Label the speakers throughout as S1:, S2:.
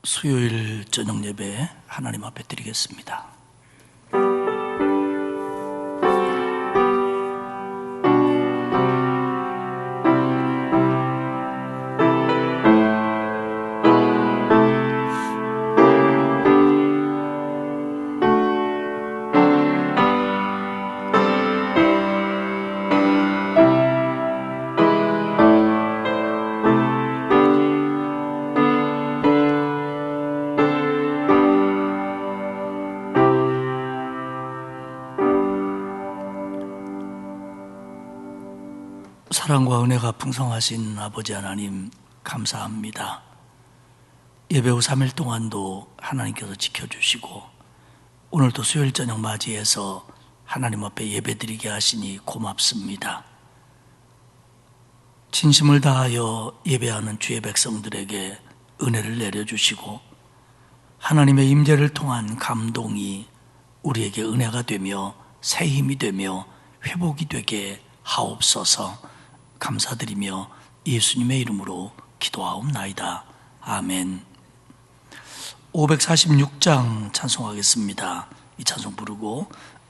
S1: 수요일 저녁 예배 하나님 앞에 드리겠습니다. 사랑과 은혜가 풍성하신 아버지 하나님 감사합니다. 예배 후 3일 동안도 하나님께서 지켜주시고 오늘도 수요일 저녁 맞이해서 하나님 앞에 예배드리게 하시니 고맙습니다. 진심을 다하여 예배하는 주의 백성들에게 은혜를 내려주시고 하나님의 임재를 통한 감동이 우리에게 은혜가 되며 새 힘이 되며 회복이 되게 하옵소서. 감사드리며 예수님의 이름으로 기도하옵나이다. 아멘. 546장 찬송하겠습니다. 이 찬송 부르고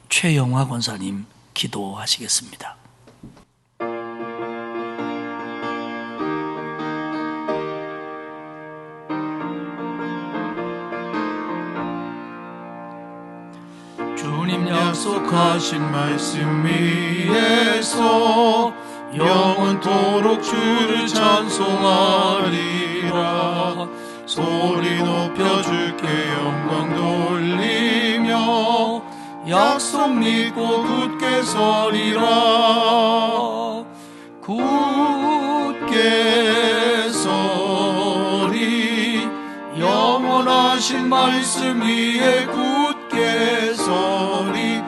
S1: 최영화 권사님 기도하시겠습니다.
S2: 주님 약속하신 말씀 위에서 영원토록 주를 찬송하리라. 소리 높여 주께 영광 돌리며 약속 믿고 굳게 서리라. 굳게 서리 영원하신 말씀 위에 굳게 서리.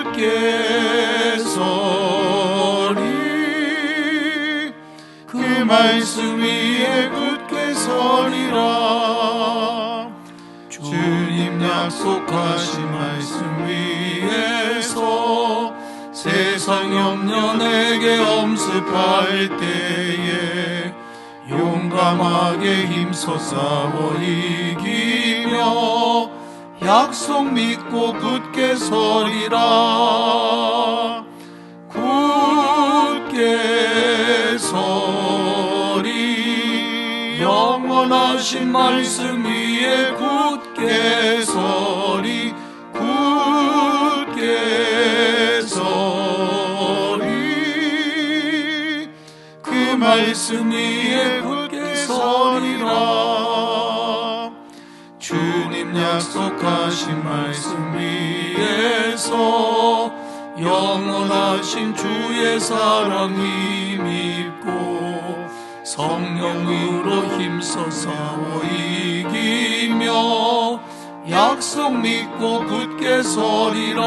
S2: 굳게 서리 그 말씀 위에 굳게 서리라. 주님 약속하신 말씀 위에서 세상 염려 내게 엄습할 때에 용감하게 힘써 싸워 이기며 약속 믿고 굳게 서리라. 굳게 서리 영원하신 말씀 위에 굳게 서리. 굳게 서리 그 말씀 위에 굳게 서리라. 주님 약속하신 말씀 위에서 영원하신 주의 사랑 힘입고 성령으로 힘써 싸워 이기며 약속 믿고 굳게 서리라.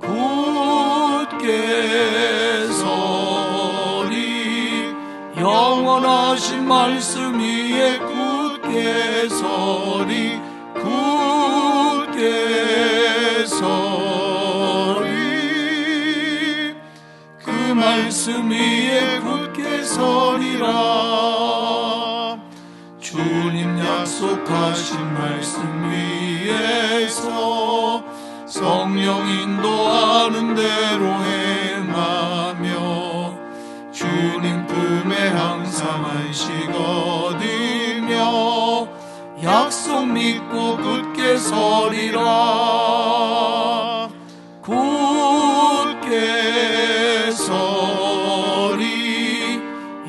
S2: 굳게 서리 영원하신 말씀 위에 굳게 서리. 굳게 서리 그 말씀 위에 굳게 서리라. 주님 약속하신 말씀 위에서 성령 인도하는 대로 행하며 주님 품에 항상 안식 얻으며 약속 믿고 굳게 서리라. 굳게 서리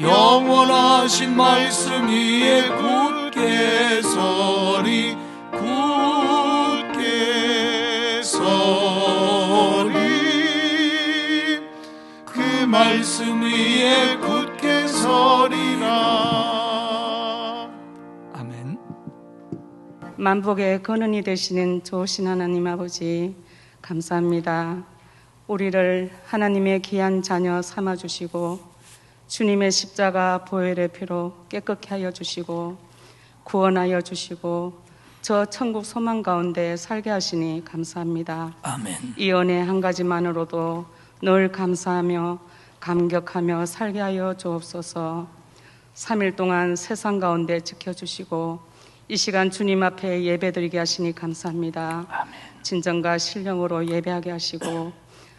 S2: 영원하신 말씀 위에 굳게 서리. 굳게 서리 그 말씀 위에 굳게 서리라.
S1: 아멘.
S3: 만복의 근원이 되시는 좋으신 하나님 아버지 감사합니다. 우리를 하나님의 귀한 자녀 삼아주시고 주님의 십자가 보혈의 피로 깨끗게 하여 주시고 구원하여 주시고 저 천국 소망 가운데 살게 하시니 감사합니다.
S1: 아멘.
S3: 이 은혜 한 가지만으로도 늘 감사하며 감격하며 살게 하여 주옵소서. 3일 동안 세상 가운데 지켜주시고 이 시간 주님 앞에 예배드리게 하시니 감사합니다.
S1: 아멘.
S3: 진정과 신령으로 예배하게 하시고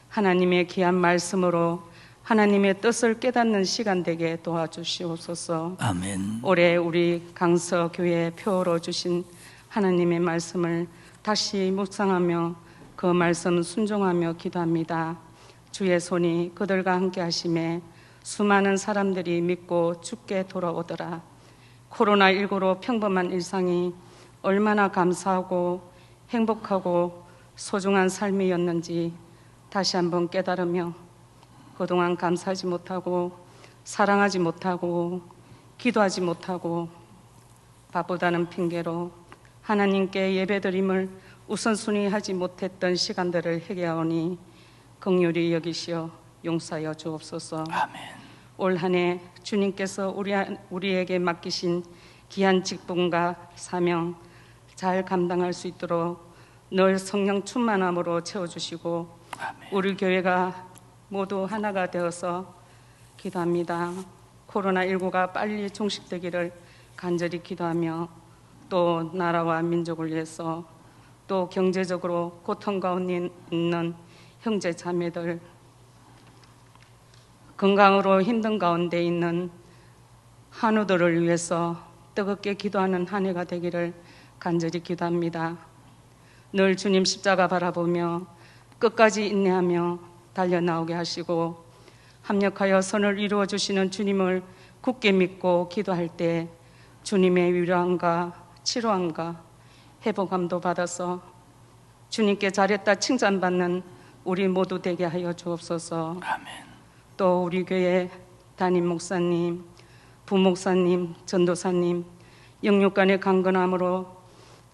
S3: 하나님의 귀한 말씀으로 하나님의 뜻을 깨닫는 시간 되게 도와주시옵소서.
S1: 아멘.
S3: 올해 우리 강서교회 표어로 주신 하나님의 말씀을 다시 묵상하며 그 말씀 순종하며 기도합니다. 주의 손이 그들과 함께 하심에 수많은 사람들이 믿고 주께 돌아오더라. 코로나19로 평범한 일상이 얼마나 감사하고 행복하고 소중한 삶이었는지 다시 한번 깨달으며 그동안 감사하지 못하고 사랑하지 못하고 기도하지 못하고 바쁘다는 핑계로 하나님께 예배드림을 우선순위 하지 못했던 시간들을 회개하오니 긍휼히 여기시어 용서하여 주옵소서.
S1: 아멘.
S3: 올 한 해 주님께서 우리에게 맡기신 귀한 직분과 사명 잘 감당할 수 있도록 늘 성령 충만함으로 채워주시고
S1: 아멘.
S3: 우리 교회가 모두 하나가 되어서 기도합니다. 코로나19가 빨리 종식되기를 간절히 기도하며 또 나라와 민족을 위해서 또 경제적으로 고통 가운데 있는 형제 자매들, 건강으로 힘든 가운데 있는 한우들을 위해서 뜨겁게 기도하는 한 해가 되기를 간절히 기도합니다. 늘 주님 십자가 바라보며 끝까지 인내하며 달려나오게 하시고 합력하여 선을 이루어 주시는 주님을 굳게 믿고 기도할 때 주님의 위로함과 치료함과 회복함도 받아서 주님께 잘했다 칭찬받는 우리 모두 되게 하여 주옵소서.
S1: 아멘.
S3: 또 우리 교회 담임 목사님, 부목사님, 전도사님 영육간의 강건함으로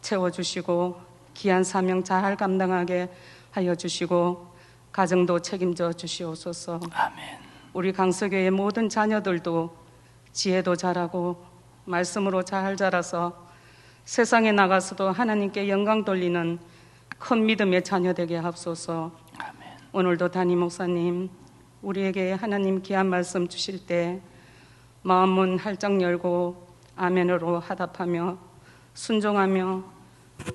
S3: 채워주시고 귀한 사명 잘 감당하게 하여 주시고 가정도 책임져 주시옵소서.
S1: 아멘.
S3: 우리 강서교회 모든 자녀들도 지혜도 잘하고 말씀으로 잘 자라서 세상에 나가서도 하나님께 영광 돌리는 큰 믿음의 자녀 되게 하옵소서.
S1: 아멘.
S3: 오늘도 담임 목사님 우리에게 하나님 귀한 말씀 주실 때 마음문 활짝 열고 아멘으로 화답하며 순종하며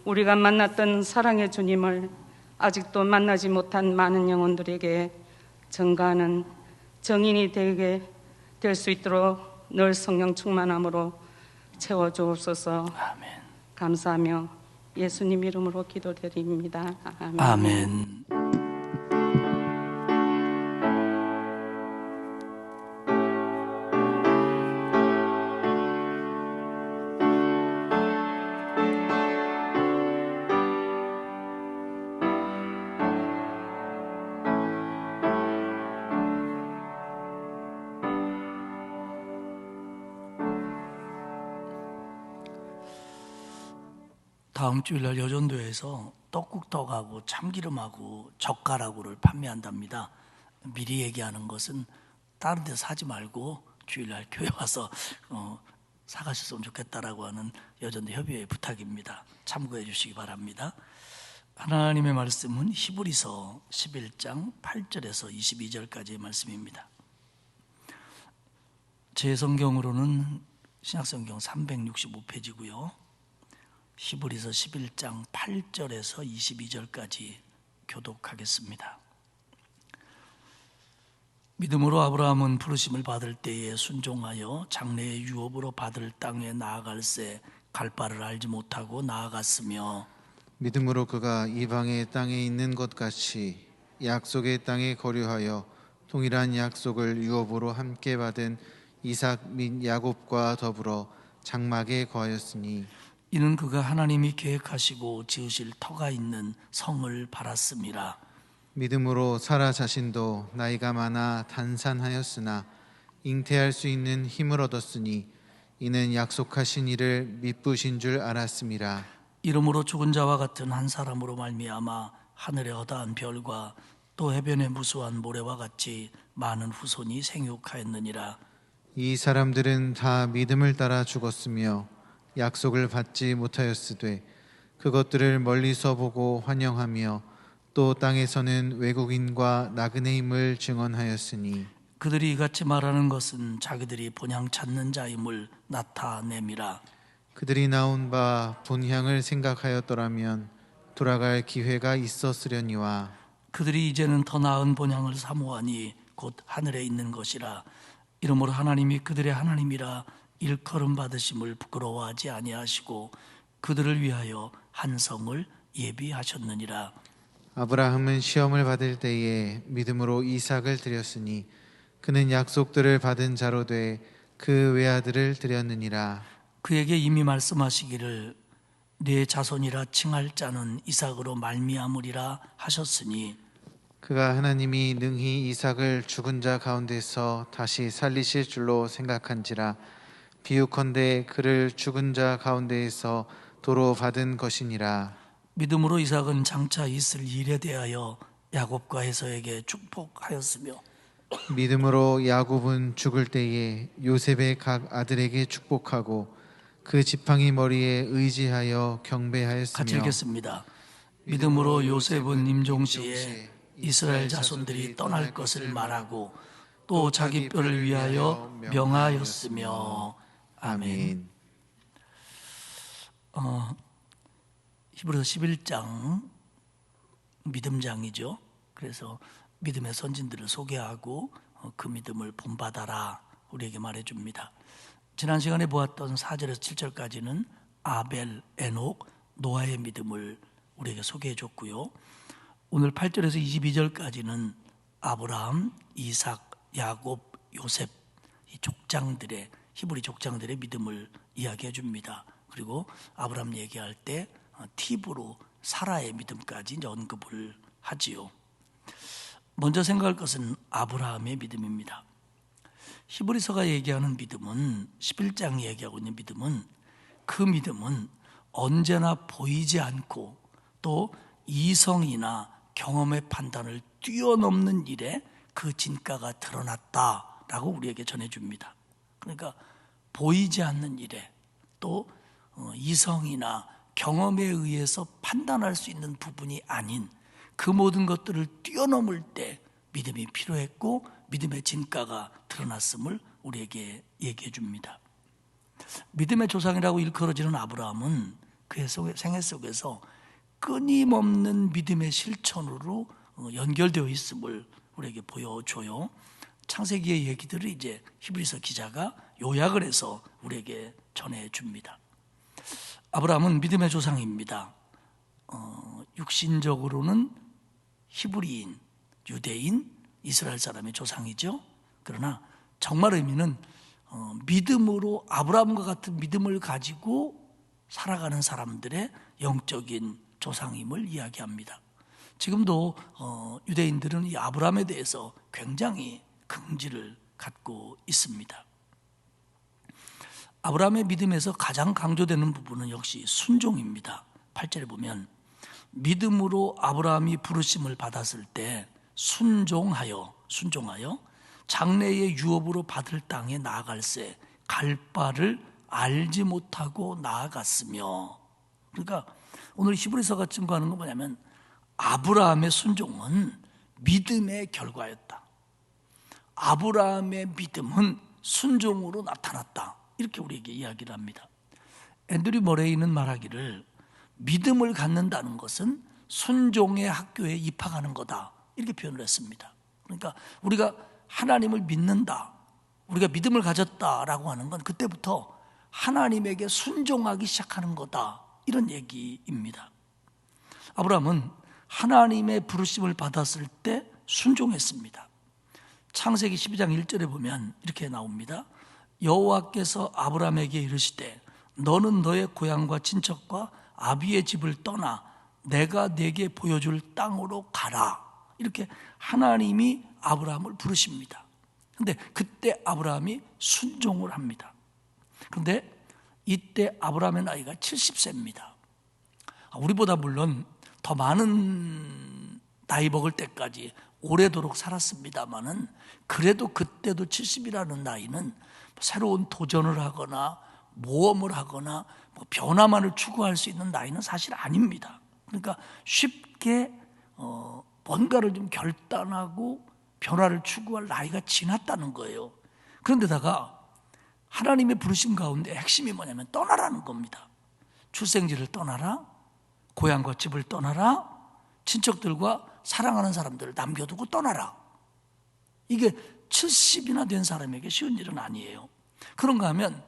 S3: 우리가 만났던 사랑의 주님을 아직도 만나지 못한 많은 영혼들에게 전가하는 정인이 되게 될 수 있도록 늘 성령 충만함으로 채워주옵소서.
S1: 아멘.
S3: 감사하며 예수님 이름으로 기도드립니다. 아멘.
S1: 아멘. 다음 주일날 여전도에서 떡국떡하고 참기름하고 젓가락으를 판매한답니다. 미리 얘기하는 것은 다른 데서 사지 말고 주일날 교회 와서 사가셨으면 좋겠다라고 하는 여전도 협의회의 부탁입니다. 참고해 주시기 바랍니다. 하나님의 말씀은 히브리서 11장 8절에서 22절까지의 말씀입니다. 제 성경으로는 신약성경 365페이지고요. 히브리서 11장 8절에서 22절까지 교독하겠습니다. 믿음으로 아브라함은 부르심을 받을 때에 순종하여 장래의 유업으로 받을 땅에 나아갈새 갈 바를 알지 못하고 나아갔으며
S4: 믿음으로 그가 이방의 땅에 있는 것 같이 약속의 땅에 거류하여 동일한 약속을 유업으로 함께 받은 이삭 및 야곱과 더불어 장막에 거하였으니
S1: 이는 그가 하나님이 계획하시고 지으실 터가 있는 성을 바랐음이라.
S4: 믿음으로 사라 자신도 나이가 많아 단산하였으나 잉태할 수 있는 힘을 얻었으니 이는 약속하신 이를 미쁘신 줄 알았음이라.
S1: 이러므로 죽은 자와 같은 한 사람으로 말미암아 하늘의 허다한 별과 또 해변의 무수한 모래와 같이 많은 후손이 생육하였느니라.
S4: 이 사람들은 다 믿음을 따라 죽었으며 약속을 받지 못하였으되 그것들을 멀리서 보고 환영하며 또 땅에서는 외국인과 나그네임을 증언하였으니
S1: 그들이 이같이 말하는 것은 자기들이 본향 찾는 자임을 나타냄이라.
S4: 그들이 나온 바 본향을 생각하였더라면 돌아갈 기회가 있었으려니와
S1: 그들이 이제는 더 나은 본향을 사모하니 곧 하늘에 있는 것이라. 이러므로 하나님이 그들의 하나님이라 일컬음 받으심을 부끄러워하지 아니하시고 그들을 위하여 한 성을 예비하셨느니라.
S4: 아브라함은 시험을 받을 때에 믿음으로 이삭을 드렸으니 그는 약속들을 받은 자로 돼 그 외아들을 드렸느니라.
S1: 그에게 이미 말씀하시기를 네 자손이라 칭할 자는 이삭으로 말미암으리라 하셨으니
S4: 그가 하나님이 능히 이삭을 죽은 자 가운데서 다시 살리실 줄로 생각한지라. 비유컨대 그를 죽은 자 가운데에서 도로 받은 것이니라.
S1: 믿음으로 이삭은 장차 있을 일에 대하여 야곱과 에서에게 축복하였으며
S4: 믿음으로 야곱은 죽을 때에 요셉의 각 아들에게 축복하고 그 지팡이 머리에 의지하여 경배하였으며
S1: 같이 읽겠습니다. 믿음으로 요셉은 임종시에 이스라엘 자손들이 떠날 것을 말하고 또 자기 뼈를 위하여 명하였으며 아멘. 히브리서 11장 믿음장이죠. 그래서 믿음의 선진들을 소개하고 그 믿음을 본받아라 우리에게 말해줍니다. 지난 시간에 보았던 4절에서 7절까지는 아벨, 에녹, 노아의 믿음을 우리에게 소개해 줬고요. 오늘 8절에서 22절까지는 아브라함, 이삭, 야곱, 요셉 이 족장들의 히브리 족장들의 믿음을 이야기해 줍니다. 그리고 아브라함 얘기할 때 팁으로 사라의 믿음까지 언급을 하지요. 먼저 생각할 것은 아브라함의 믿음입니다. 히브리서가 얘기하는 믿음은 11장이 얘기하고 있는 믿음은 그 믿음은 언제나 보이지 않고 또 이성이나 경험의 판단을 뛰어넘는 일에 그 진가가 드러났다라고 우리에게 전해줍니다. 그러니까 보이지 않는 일에 또 이성이나 경험에 의해서 판단할 수 있는 부분이 아닌 그 모든 것들을 뛰어넘을 때 믿음이 필요했고 믿음의 진가가 드러났음을 우리에게 얘기해 줍니다. 믿음의 조상이라고 일컬어지는 아브라함은 그의 생애 속에서 끊임없는 믿음의 실천으로 연결되어 있음을 우리에게 보여줘요. 창세기의 얘기들을 이제 히브리서 기자가 요약을 해서 우리에게 전해줍니다. 아브라함은 믿음의 조상입니다. 육신적으로는 히브리인, 유대인, 이스라엘 사람의 조상이죠. 그러나 정말 의미는 믿음으로 아브라함과 같은 믿음을 가지고 살아가는 사람들의 영적인 조상임을 이야기합니다. 지금도 유대인들은 이 아브라함에 대해서 굉장히 긍지를 갖고 있습니다. 아브라함의 믿음에서 가장 강조되는 부분은 역시 순종입니다. 8절에 보면 믿음으로 아브라함이 부르심을 받았을 때 순종하여 장래의 유업으로 받을 땅에 나아갈새 갈 바를 알지 못하고 나아갔으며, 그러니까 오늘 히브리서가 증거하는 건 뭐냐면 아브라함의 순종은 믿음의 결과였다. 아브라함의 믿음은 순종으로 나타났다. 이렇게 우리에게 이야기를 합니다. 앤드류 머레이는 말하기를 믿음을 갖는다는 것은 순종의 학교에 입학하는 거다. 이렇게 표현을 했습니다. 그러니까 우리가 하나님을 믿는다, 우리가 믿음을 가졌다라고 하는 건 그때부터 하나님에게 순종하기 시작하는 거다. 이런 얘기입니다. 아브라함은 하나님의 부르심을 받았을 때 순종했습니다. 창세기 12장 1절에 보면 이렇게 나옵니다. 여호와께서 아브라함에게 이르시되 너는 너의 고향과 친척과 아비의 집을 떠나 내가 내게 보여줄 땅으로 가라. 이렇게 하나님이 아브라함을 부르십니다. 그런데 그때 아브라함이 순종을 합니다. 그런데 이때 아브라함의 나이가 70세입니다. 우리보다 물론 더 많은 나이 먹을 때까지 오래도록 살았습니다마는 그래도 그때도 70이라는 나이는 새로운 도전을 하거나 모험을 하거나 변화만을 추구할 수 있는 나이는 사실 아닙니다. 그러니까 쉽게 뭔가를 좀 결단하고 변화를 추구할 나이가 지났다는 거예요. 그런데다가 하나님의 부르심 가운데 핵심이 뭐냐면 떠나라는 겁니다. 출생지를 떠나라, 고향과 집을 떠나라, 친척들과 사랑하는 사람들을 남겨두고 떠나라. 이게 70이나 된 사람에게 쉬운 일은 아니에요. 그런가 하면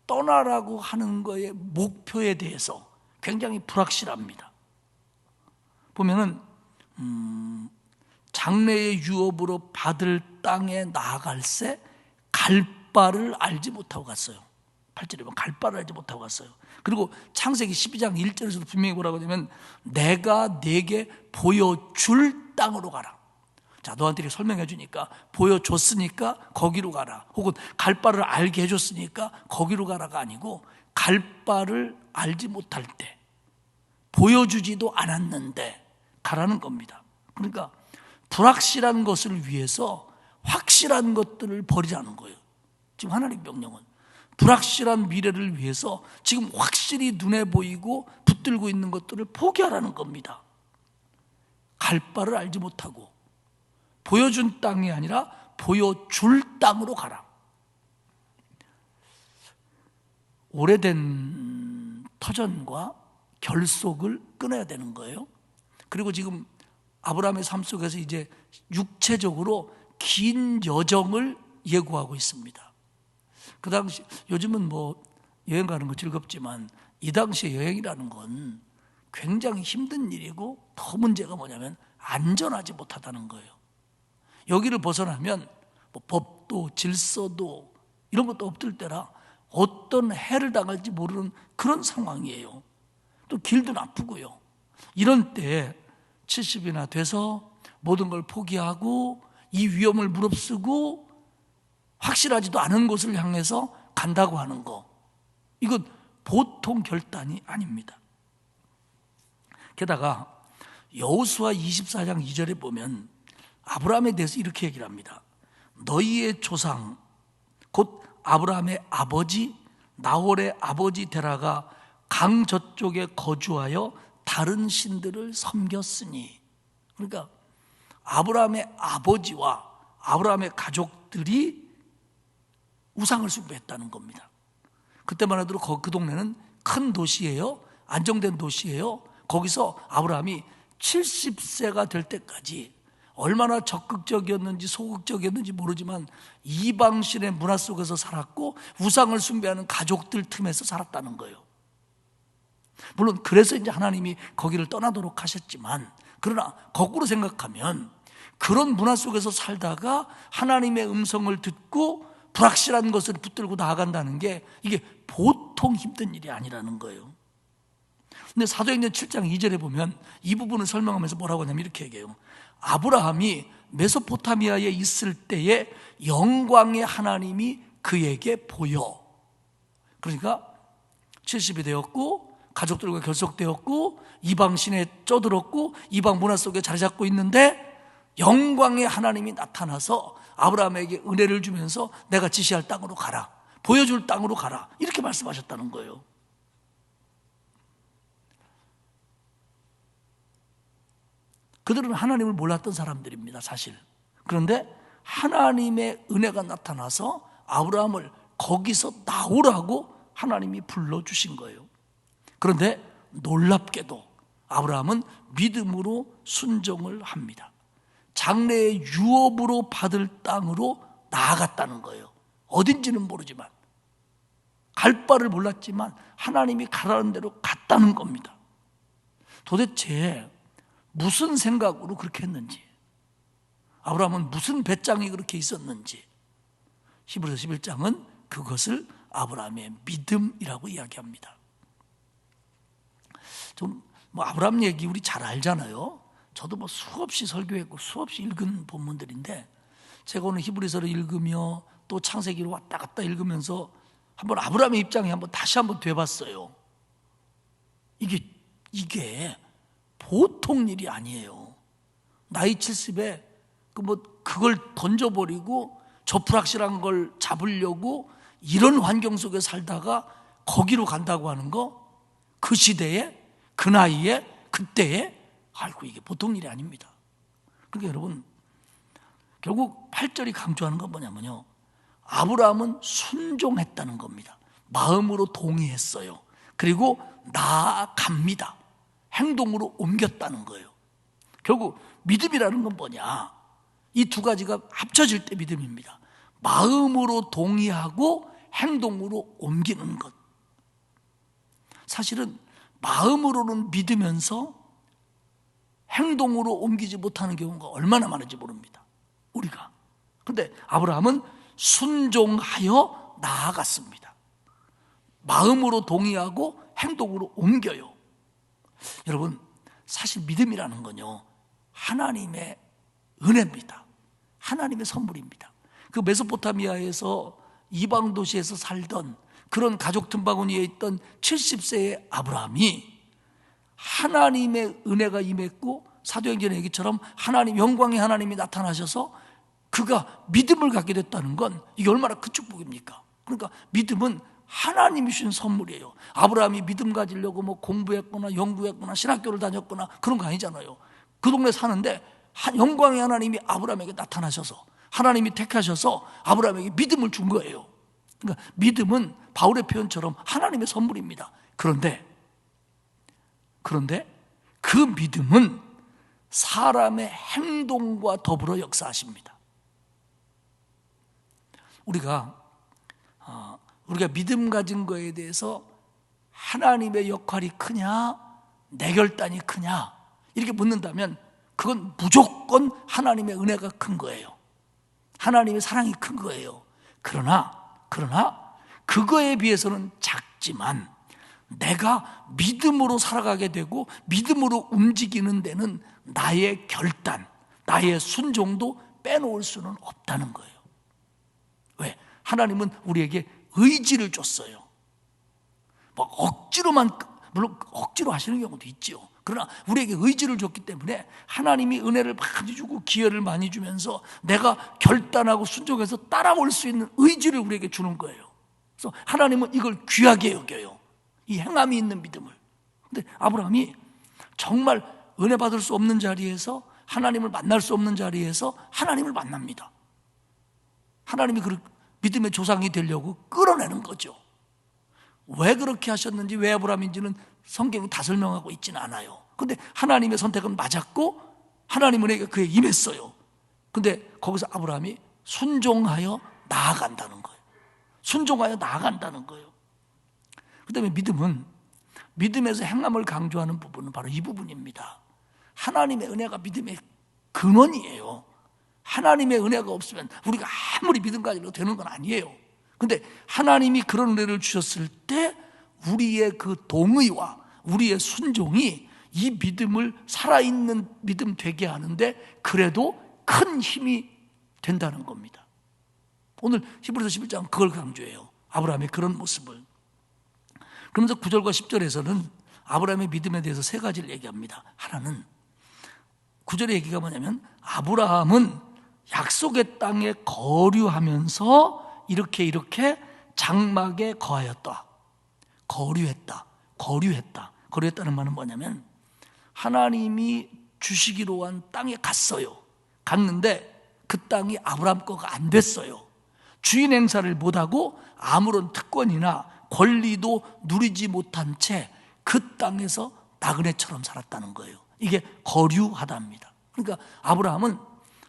S1: 떠나라고 하는 거의 목표에 대해서 굉장히 불확실합니다. 보면은 장래의 유업으로 받을 땅에 나아갈새 갈 바를 알지 못하고 갔어요. 8절에 보면 갈 바를 알지 못하고 갔어요. 그리고 창세기 12장 1절에서도 분명히 뭐라고 하냐면 내가 네게 보여줄 땅으로 가라. 자, 너한테 이렇게 설명해 주니까 보여줬으니까 거기로 가라. 혹은 갈 바를 알게 해줬으니까 거기로 가라가 아니고 갈 바를 알지 못할 때 보여주지도 않았는데 가라는 겁니다. 그러니까 불확실한 것을 위해서 확실한 것들을 버리라는 거예요. 지금 하나님 명령은 불확실한 미래를 위해서 지금 확실히 눈에 보이고 붙들고 있는 것들을 포기하라는 겁니다. 갈 바를 알지 못하고 보여준 땅이 아니라 보여줄 땅으로 가라. 오래된 터전과 결속을 끊어야 되는 거예요. 그리고 지금 아브라함의 삶 속에서 이제 육체적으로 긴 여정을 예고하고 있습니다. 그 당시, 요즘은 뭐 여행 가는 거 즐겁지만 이 당시에 여행이라는 건 굉장히 힘든 일이고 더 문제가 뭐냐면 안전하지 못하다는 거예요. 여기를 벗어나면 뭐 법도 질서도 이런 것도 없을 때라 어떤 해를 당할지 모르는 그런 상황이에요. 또 길도 나쁘고요. 이런 때 70이나 돼서 모든 걸 포기하고 이 위험을 무릅쓰고 확실하지도 않은 곳을 향해서 간다고 하는 거, 이건 보통 결단이 아닙니다. 게다가 여호수아 24장 2절에 보면 아브라함에 대해서 이렇게 얘기를 합니다. 너희의 조상 곧 아브라함의 아버지 나홀의 아버지 데라가 강 저쪽에 거주하여 다른 신들을 섬겼으니, 그러니까 아브라함의 아버지와 아브라함의 가족들이 우상을 숭배했다는 겁니다. 그때만 해도 그 동네는 큰 도시예요. 안정된 도시예요. 거기서 아브라함이 70세가 될 때까지 얼마나 적극적이었는지 소극적이었는지 모르지만 이방신의 문화 속에서 살았고 우상을 숭배하는 가족들 틈에서 살았다는 거예요. 물론 그래서 이제 하나님이 거기를 떠나도록 하셨지만, 그러나 거꾸로 생각하면 그런 문화 속에서 살다가 하나님의 음성을 듣고 불확실한 것을 붙들고 나아간다는 게 이게 보통 힘든 일이 아니라는 거예요. 근데 사도행전 7장 2절에 보면 이 부분을 설명하면서 뭐라고 하냐면 이렇게 얘기해요. 아브라함이 메소포타미아에 있을 때에 영광의 하나님이 그에게 보여. 그러니까 70이 되었고 가족들과 결속되었고 이방신에 쪄들었고 이방 문화 속에 자리 잡고 있는데 영광의 하나님이 나타나서 아브라함에게 은혜를 주면서 내가 지시할 땅으로 가라, 보여줄 땅으로 가라, 이렇게 말씀하셨다는 거예요. 그들은 하나님을 몰랐던 사람들입니다, 사실. 그런데 하나님의 은혜가 나타나서 아브라함을 거기서 나오라고 하나님이 불러주신 거예요. 그런데 놀랍게도 아브라함은 믿음으로 순종을 합니다. 장래의 유업으로 받을 땅으로 나아갔다는 거예요. 어딘지는 모르지만, 갈 바를 몰랐지만 하나님이 가라는 대로 갔다는 겁니다. 도대체 무슨 생각으로 그렇게 했는지, 아브라함은 무슨 배짱이 그렇게 있었는지, 히브리서 11장은 그것을 아브라함의 믿음이라고 이야기합니다. 좀 뭐 아브라함 얘기 우리 잘 알잖아요. 저도 뭐 수없이 설교했고 수없이 읽은 본문들인데, 제가 오늘 히브리서를 읽으며 또 창세기를 왔다 갔다 읽으면서 한번 아브라함의 입장에 다시 한번 되봤어요. 이게 보통 일이 아니에요. 나이 70에 그걸 던져버리고 저 불확실한 걸 잡으려고 이런 환경 속에 살다가 거기로 간다고 하는 거, 그 시대에, 그 나이에, 그때에, 아이고 이게 보통 일이 아닙니다. 그러니까 여러분, 결국 8절이 강조하는 건 뭐냐면요, 아브라함은 순종했다는 겁니다. 마음으로 동의했어요. 그리고 나아갑니다. 행동으로 옮겼다는 거예요. 결국 믿음이라는 건 뭐냐, 이 두 가지가 합쳐질 때 믿음입니다. 마음으로 동의하고 행동으로 옮기는 것. 사실은 마음으로는 믿으면서 행동으로 옮기지 못하는 경우가 얼마나 많은지 모릅니다, 우리가. 근데 아브라함은 순종하여 나아갔습니다. 마음으로 동의하고 행동으로 옮겨요. 여러분, 사실 믿음이라는 건요, 하나님의 은혜입니다. 하나님의 선물입니다. 그 메소포타미아에서 이방 도시에서 살던 그런 가족 틈바구니에 있던 70세의 아브라함이 하나님의 은혜가 임했고, 사도행전의 얘기처럼 하나님, 영광의 하나님이 나타나셔서 그가 믿음을 갖게 됐다는 건 이게 얼마나 큰 축복입니까? 그러니까 믿음은 하나님이 주신 선물이에요. 아브라함이 믿음 가지려고 뭐 공부했거나 연구했거나 신학교를 다녔거나 그런 거 아니잖아요. 그 동네 사는데 영광의 하나님이 아브라함에게 나타나셔서, 하나님이 택하셔서 아브라함에게 믿음을 준 거예요. 그러니까 믿음은 바울의 표현처럼 하나님의 선물입니다. 그런데 그 믿음은 사람의 행동과 더불어 역사하십니다. 우리가 믿음 가진 거에 대해서 하나님의 역할이 크냐, 내 결단이 크냐, 이렇게 묻는다면 그건 무조건 하나님의 은혜가 큰 거예요. 하나님의 사랑이 큰 거예요. 그러나 그거에 비해서는 작지만, 내가 믿음으로 살아가게 되고 믿음으로 움직이는 데는 나의 결단, 나의 순종도 빼놓을 수는 없다는 거예요. 왜? 하나님은 우리에게 의지를 줬어요. 뭐 물론 억지로 하시는 경우도 있죠. 그러나 우리에게 의지를 줬기 때문에 하나님이 은혜를 많이 주고 기회를 많이 주면서 내가 결단하고 순종해서 따라올 수 있는 의지를 우리에게 주는 거예요. 그래서 하나님은 이걸 귀하게 여겨요, 이 행함이 있는 믿음을. 근데 아브라함이 정말 은혜 받을 수 없는 자리에서, 하나님을 만날 수 없는 자리에서 하나님을 만납니다. 하나님이 그 믿음의 조상이 되려고 끌어내는 거죠. 왜 그렇게 하셨는지, 왜 아브라함인지는 성경이 다 설명하고 있지는 않아요. 근데 하나님의 선택은 맞았고 하나님은 그에 임했어요. 근데 거기서 아브라함이 순종하여 나아간다는 거예요. 순종하여 나아간다는 거예요. 그 다음에 믿음은, 믿음에서 행함을 강조하는 부분은 바로 이 부분입니다. 하나님의 은혜가 믿음의 근원이에요. 하나님의 은혜가 없으면 우리가 아무리 믿음 가지고 되는 건 아니에요. 근데 하나님이 그런 은혜를 주셨을 때 우리의 그 동의와 우리의 순종이 이 믿음을 살아있는 믿음 되게 하는데 그래도 큰 힘이 된다는 겁니다. 오늘 히브리서 11장은 그걸 강조해요, 아브라함의 그런 모습을. 그러면서 9절과 10절에서는 아브라함의 믿음에 대해서 세 가지를 얘기합니다. 하나는 9절의 얘기가 뭐냐면, 아브라함은 약속의 땅에 거류하면서 이렇게 장막에 거하였다. 거류했다는 말은 뭐냐면, 하나님이 주시기로 한 땅에 갔어요. 갔는데 그 땅이 아브라함 거가 안 됐어요. 주인 행사를 못하고 아무런 특권이나 권리도 누리지 못한 채 그 땅에서 나그네처럼 살았다는 거예요. 이게 거류하다입니다. 그러니까 아브라함은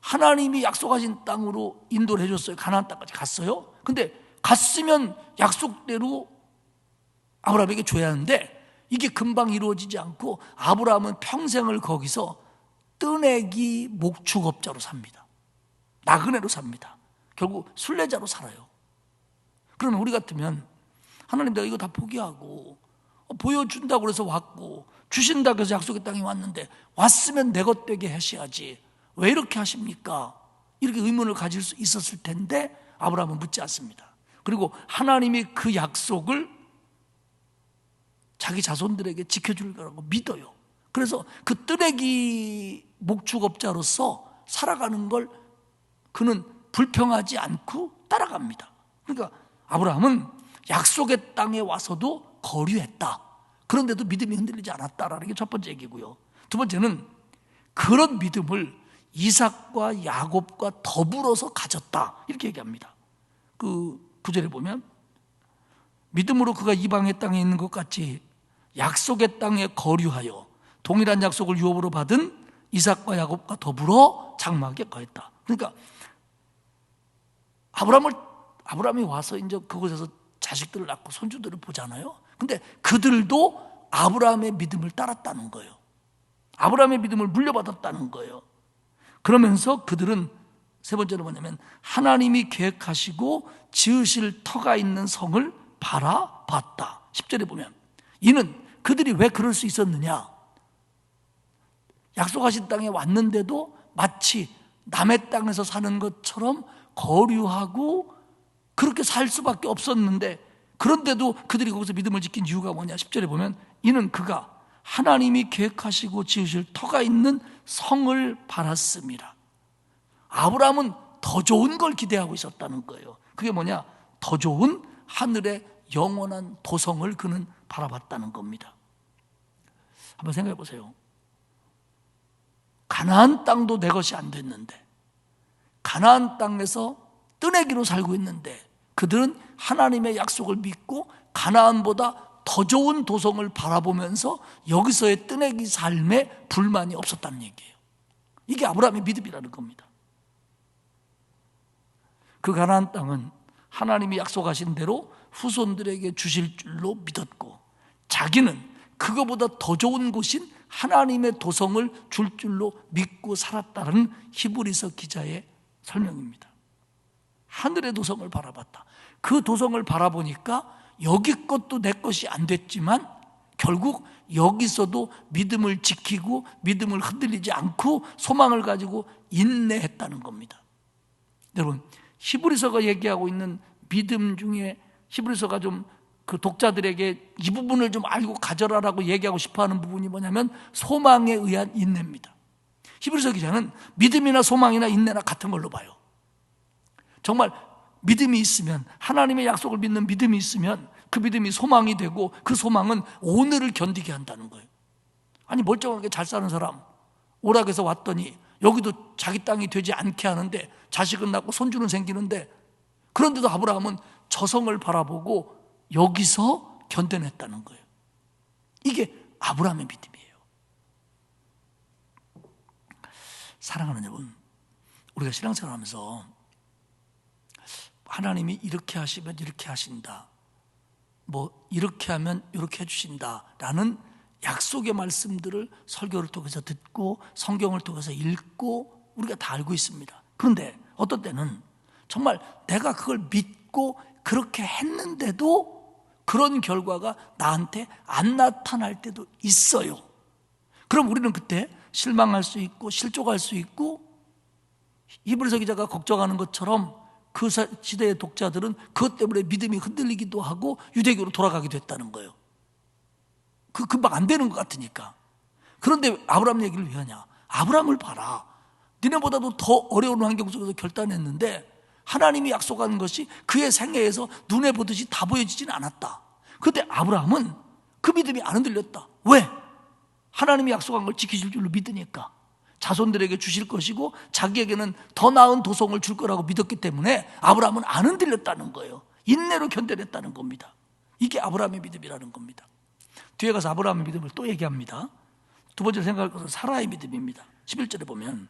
S1: 하나님이 약속하신 땅으로 인도를 해줬어요. 가나안 땅까지 갔어요. 근데 갔으면 약속대로 아브라함에게 줘야 하는데 이게 금방 이루어지지 않고 아브라함은 평생을 거기서 뜨내기 목축업자로 삽니다. 나그네로 삽니다. 결국 순례자로 살아요. 그러면 우리 같으면 하나님, 내가 이거 다 포기하고 보여준다고 그래서 왔고 주신다고 해서 약속의 땅에 왔는데 왔으면 내 것 되게 하셔야지 왜 이렇게 하십니까? 이렇게 의문을 가질 수 있었을 텐데 아브라함은 묻지 않습니다. 그리고 하나님이 그 약속을 자기 자손들에게 지켜줄 거라고 믿어요. 그래서 그 뜨내기 목축업자로서 살아가는 걸 그는 불평하지 않고 따라갑니다. 그러니까 아브라함은 약속의 땅에 와서도 거류했다. 그런데도 믿음이 흔들리지 않았다라는 게 첫 번째 얘기고요. 두 번째는 그런 믿음을 이삭과 야곱과 더불어서 가졌다, 이렇게 얘기합니다. 그 9절에 보면 믿음으로 그가 이방의 땅에 있는 것 같이 약속의 땅에 거류하여 동일한 약속을 유업으로 받은 이삭과 야곱과 더불어 장막에 거했다. 그러니까 아브라함이 와서 이제 그곳에서 자식들을 낳고 손주들을 보잖아요. 근데 그들도 아브라함의 믿음을 따랐다는 거예요. 아브라함의 믿음을 물려받았다는 거예요. 그러면서 그들은 세 번째로 뭐냐면 하나님이 계획하시고 지으실 터가 있는 성을 바라봤다. 10절에 보면 이는 그들이 왜 그럴 수 있었느냐? 약속하신 땅에 왔는데도 마치 남의 땅에서 사는 것처럼 거류하고 그렇게 살 수밖에 없었는데, 그런데도 그들이 거기서 믿음을 지킨 이유가 뭐냐? 10절에 보면 이는 그가 하나님이 계획하시고 지으실 터가 있는 성을 바랐습니다. 아브라함은 더 좋은 걸 기대하고 있었다는 거예요. 그게 뭐냐? 더 좋은 하늘의 영원한 도성을 그는 바라봤다는 겁니다. 한번 생각해 보세요. 가나안 땅도 내 것이 안 됐는데, 가나안 땅에서 뜨내기로 살고 있는데, 그들은 하나님의 약속을 믿고 가나안보다 더 좋은 도성을 바라보면서 여기서의 뜨내기 삶에 불만이 없었다는 얘기예요. 이게 아브라함의 믿음이라는 겁니다. 그 가나안 땅은 하나님이 약속하신 대로 후손들에게 주실 줄로 믿었고, 자기는 그거보다 더 좋은 곳인 하나님의 도성을 줄 줄로 믿고 살았다는 히브리서 기자의 설명입니다. 하늘의 도성을 바라봤다. 그 도성을 바라보니까 여기 것도 내 것이 안 됐지만 결국 여기서도 믿음을 지키고 믿음을 흔들리지 않고 소망을 가지고 인내했다는 겁니다. 여러분, 히브리서가 얘기하고 있는 믿음 중에 히브리서가 좀 그 독자들에게 이 부분을 좀 알고 가져라라고 얘기하고 싶어하는 부분이 뭐냐면 소망에 의한 인내입니다. 히브리서 기자는 믿음이나 소망이나 인내나 같은 걸로 봐요. 정말 믿음이 있으면, 하나님의 약속을 믿는 믿음이 있으면 그 믿음이 소망이 되고, 그 소망은 오늘을 견디게 한다는 거예요. 아니, 멀쩡하게 잘 사는 사람 오락에서 왔더니 여기도 자기 땅이 되지 않게 하는데, 자식은 낳고 손주는 생기는데, 그런데도 아브라함은 저성을 바라보고 여기서 견뎌냈다는 거예요. 이게 아브라함의 믿음이에요. 사랑하는 여러분, 우리가 신앙생활 하면서 하나님이 이렇게 하시면 이렇게 하신다, 뭐 이렇게 하면 이렇게 해주신다 라는 약속의 말씀들을 설교를 통해서 듣고 성경을 통해서 읽고 우리가 다 알고 있습니다. 그런데 어떤 때는 정말 내가 그걸 믿고 그렇게 했는데도 그런 결과가 나한테 안 나타날 때도 있어요. 그럼 우리는 그때 실망할 수 있고 실족할 수 있고, 히브리서 기자가 걱정하는 것처럼 그 시대의 독자들은 그것 때문에 믿음이 흔들리기도 하고 유대교로 돌아가기도 했다는 거예요. 그 금방 안 되는 것 같으니까. 그런데 아브라함 얘기를 왜 하냐? 아브라함을 봐라. 니네보다도 더 어려운 환경 속에서 결단했는데 하나님이 약속한 것이 그의 생애에서 눈에 보듯이 다 보여지지는 않았다. 그런데 아브라함은 그 믿음이 안 흔들렸다. 왜? 하나님이 약속한 걸 지키실 줄로 믿으니까. 자손들에게 주실 것이고 자기에게는 더 나은 도성을 줄 거라고 믿었기 때문에 아브라함은 안 흔들렸다는 거예요. 인내로 견뎌냈다는 겁니다. 이게 아브라함의 믿음이라는 겁니다. 뒤에 가서 아브라함의 믿음을 또 얘기합니다. 두 번째로 생각할 것은 사라의 믿음입니다. 11절에 보면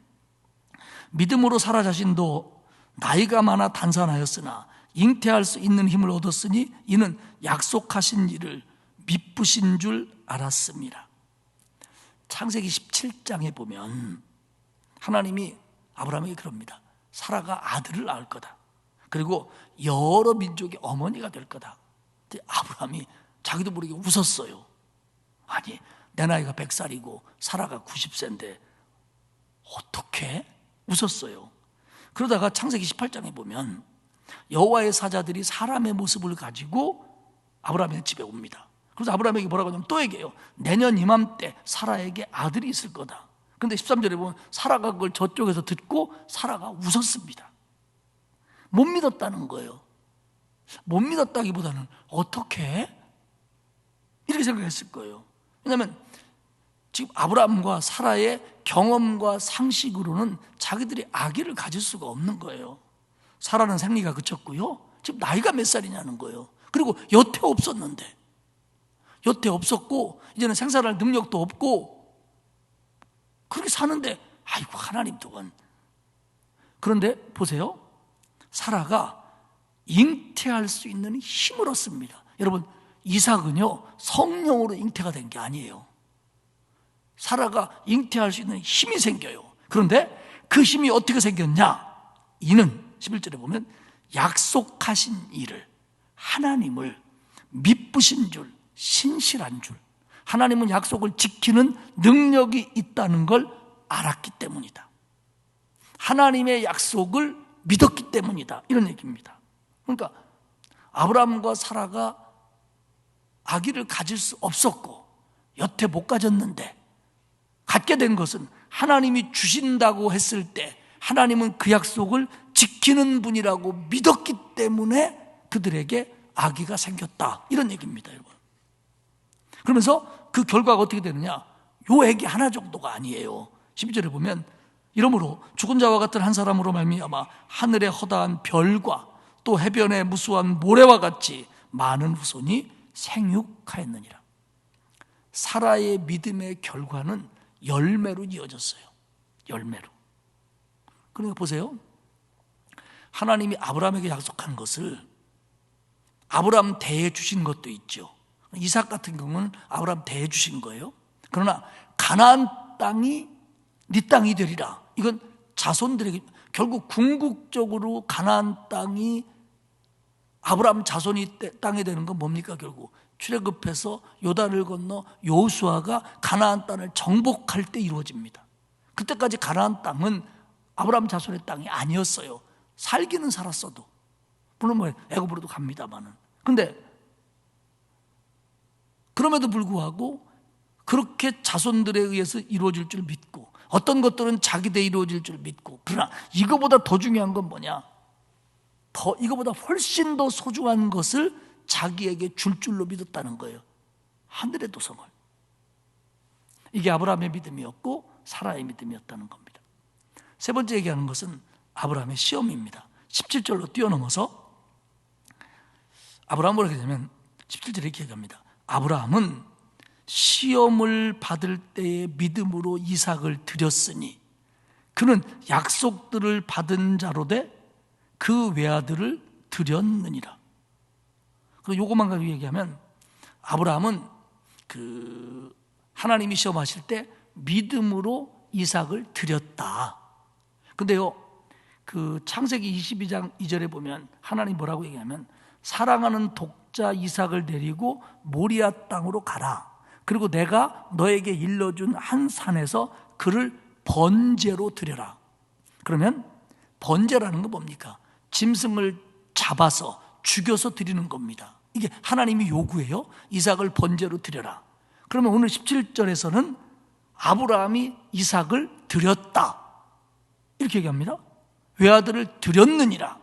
S1: 믿음으로 사라 자신도 나이가 많아 단산하였으나 잉태할 수 있는 힘을 얻었으니 이는 약속하신 일을 미쁘신 줄 알았습니다. 창세기 17장에 보면 하나님이 아브라함에게 그럽니다. 사라가 아들을 낳을 거다. 그리고 여러 민족의 어머니가 될 거다. 근데 아브라함이 자기도 모르게 웃었어요. 아니, 내 나이가 100살이고 사라가 90세인데 어떻게? 웃었어요. 그러다가 창세기 18장에 보면 여호와의 사자들이 사람의 모습을 가지고 아브라함의 집에 옵니다. 그래서 아브라함에게 뭐라고 하냐면 또 얘기해요. 내년 이맘때 사라에게 아들이 있을 거다. 그런데 13절에 보면 사라가 그걸 저쪽에서 듣고 사라가 웃었습니다. 못 믿었다는 거예요. 못 믿었다기보다는 어떻게? 이렇게 생각했을 거예요. 왜냐하면 지금 아브라함과 사라의 경험과 상식으로는 자기들이 아기를 가질 수가 없는 거예요. 사라는 생리가 그쳤고요, 지금 나이가 몇 살이냐는 거예요. 그리고 여태 없었는데, 여태 없었고 이제는 생산할 능력도 없고 그렇게 사는데, 아이고 하나님 동안. 그런데 보세요, 사라가 잉태할 수 있는 힘을 얻습니다. 여러분, 이삭은요 성령으로 잉태가 된 게 아니에요. 사라가 잉태할 수 있는 힘이 생겨요. 그런데 그 힘이 어떻게 생겼냐? 이는 11절에 보면 약속하신 이를, 하나님을 미쁘신 줄, 신실한 줄, 하나님은 약속을 지키는 능력이 있다는 걸 알았기 때문이다. 하나님의 약속을 믿었기 때문이다, 이런 얘기입니다. 그러니까 아브라함과 사라가 아기를 가질 수 없었고 여태 못 가졌는데, 갖게 된 것은 하나님이 주신다고 했을 때 하나님은 그 약속을 지키는 분이라고 믿었기 때문에 그들에게 아기가 생겼다, 이런 얘기입니다, 여러분. 그러면서 그 결과가 어떻게 되느냐? 요 애기 하나 정도가 아니에요. 12절에 보면 이러므로 죽은 자와 같은 한 사람으로 말미암아 하늘의 허다한 별과 또 해변의 무수한 모래와 같이 많은 후손이 생육하였느니라. 사라의 믿음의 결과는 열매로 이어졌어요. 열매로. 그러니까 보세요, 하나님이 아브라함에게 약속한 것을 아브라함 대해 주신 것도 있죠. 이삭 같은 경우는 아브라함 대해 주신 거예요. 그러나 가나안 땅이 네 땅이 되리라, 이건 자손들에게, 결국 궁극적으로 가나안 땅이 아브라함 자손이 땅이 되는 건 뭡니까? 결국 출애굽해서 요단을 건너 여호수아가 가나안 땅을 정복할 때 이루어집니다. 그때까지 가나안 땅은 아브라함 자손의 땅이 아니었어요. 살기는 살았어도, 물론 뭐 애굽으로도 갑니다만은. 근데 그럼에도 불구하고 그렇게 자손들에 의해서 이루어질 줄 믿고, 어떤 것들은 자기대 이루어질 줄 믿고, 그러나 이거보다 더 중요한 건 뭐냐? 이거보다 훨씬 더 소중한 것을 자기에게 줄 줄로 믿었다는 거예요. 하늘의 도성을. 이게 아브라함의 믿음이었고 사라의 믿음이었다는 겁니다. 세 번째 얘기하는 것은 아브라함의 시험입니다. 17절로 뛰어넘어서 아브라함은 뭐라고 하냐면 17절에 이렇게 얘기합니다. 아브라함은 시험을 받을 때의 믿음으로 이삭을 드렸으니 그는 약속들을 받은 자로 돼 그 외아들을 드렸느니라. 그리고 요것만 가지고 얘기하면 아브라함은 그 하나님이 시험하실 때 믿음으로 이삭을 드렸다. 근데요, 그 창세기 22장 2절에 보면 하나님 뭐라고 얘기하면 사랑하는 독자 이삭을 데리고 모리아 땅으로 가라. 그리고 내가 너에게 일러준 한 산에서 그를 번제로 드려라. 그러면 번제라는 건 뭡니까? 짐승을 잡아서 죽여서 드리는 겁니다. 이게 하나님이 요구해요. 이삭을 번제로 드려라. 그러면 오늘 17절에서는 아브라함이 이삭을 드렸다, 이렇게 얘기합니다. 외아들을 드렸느니라.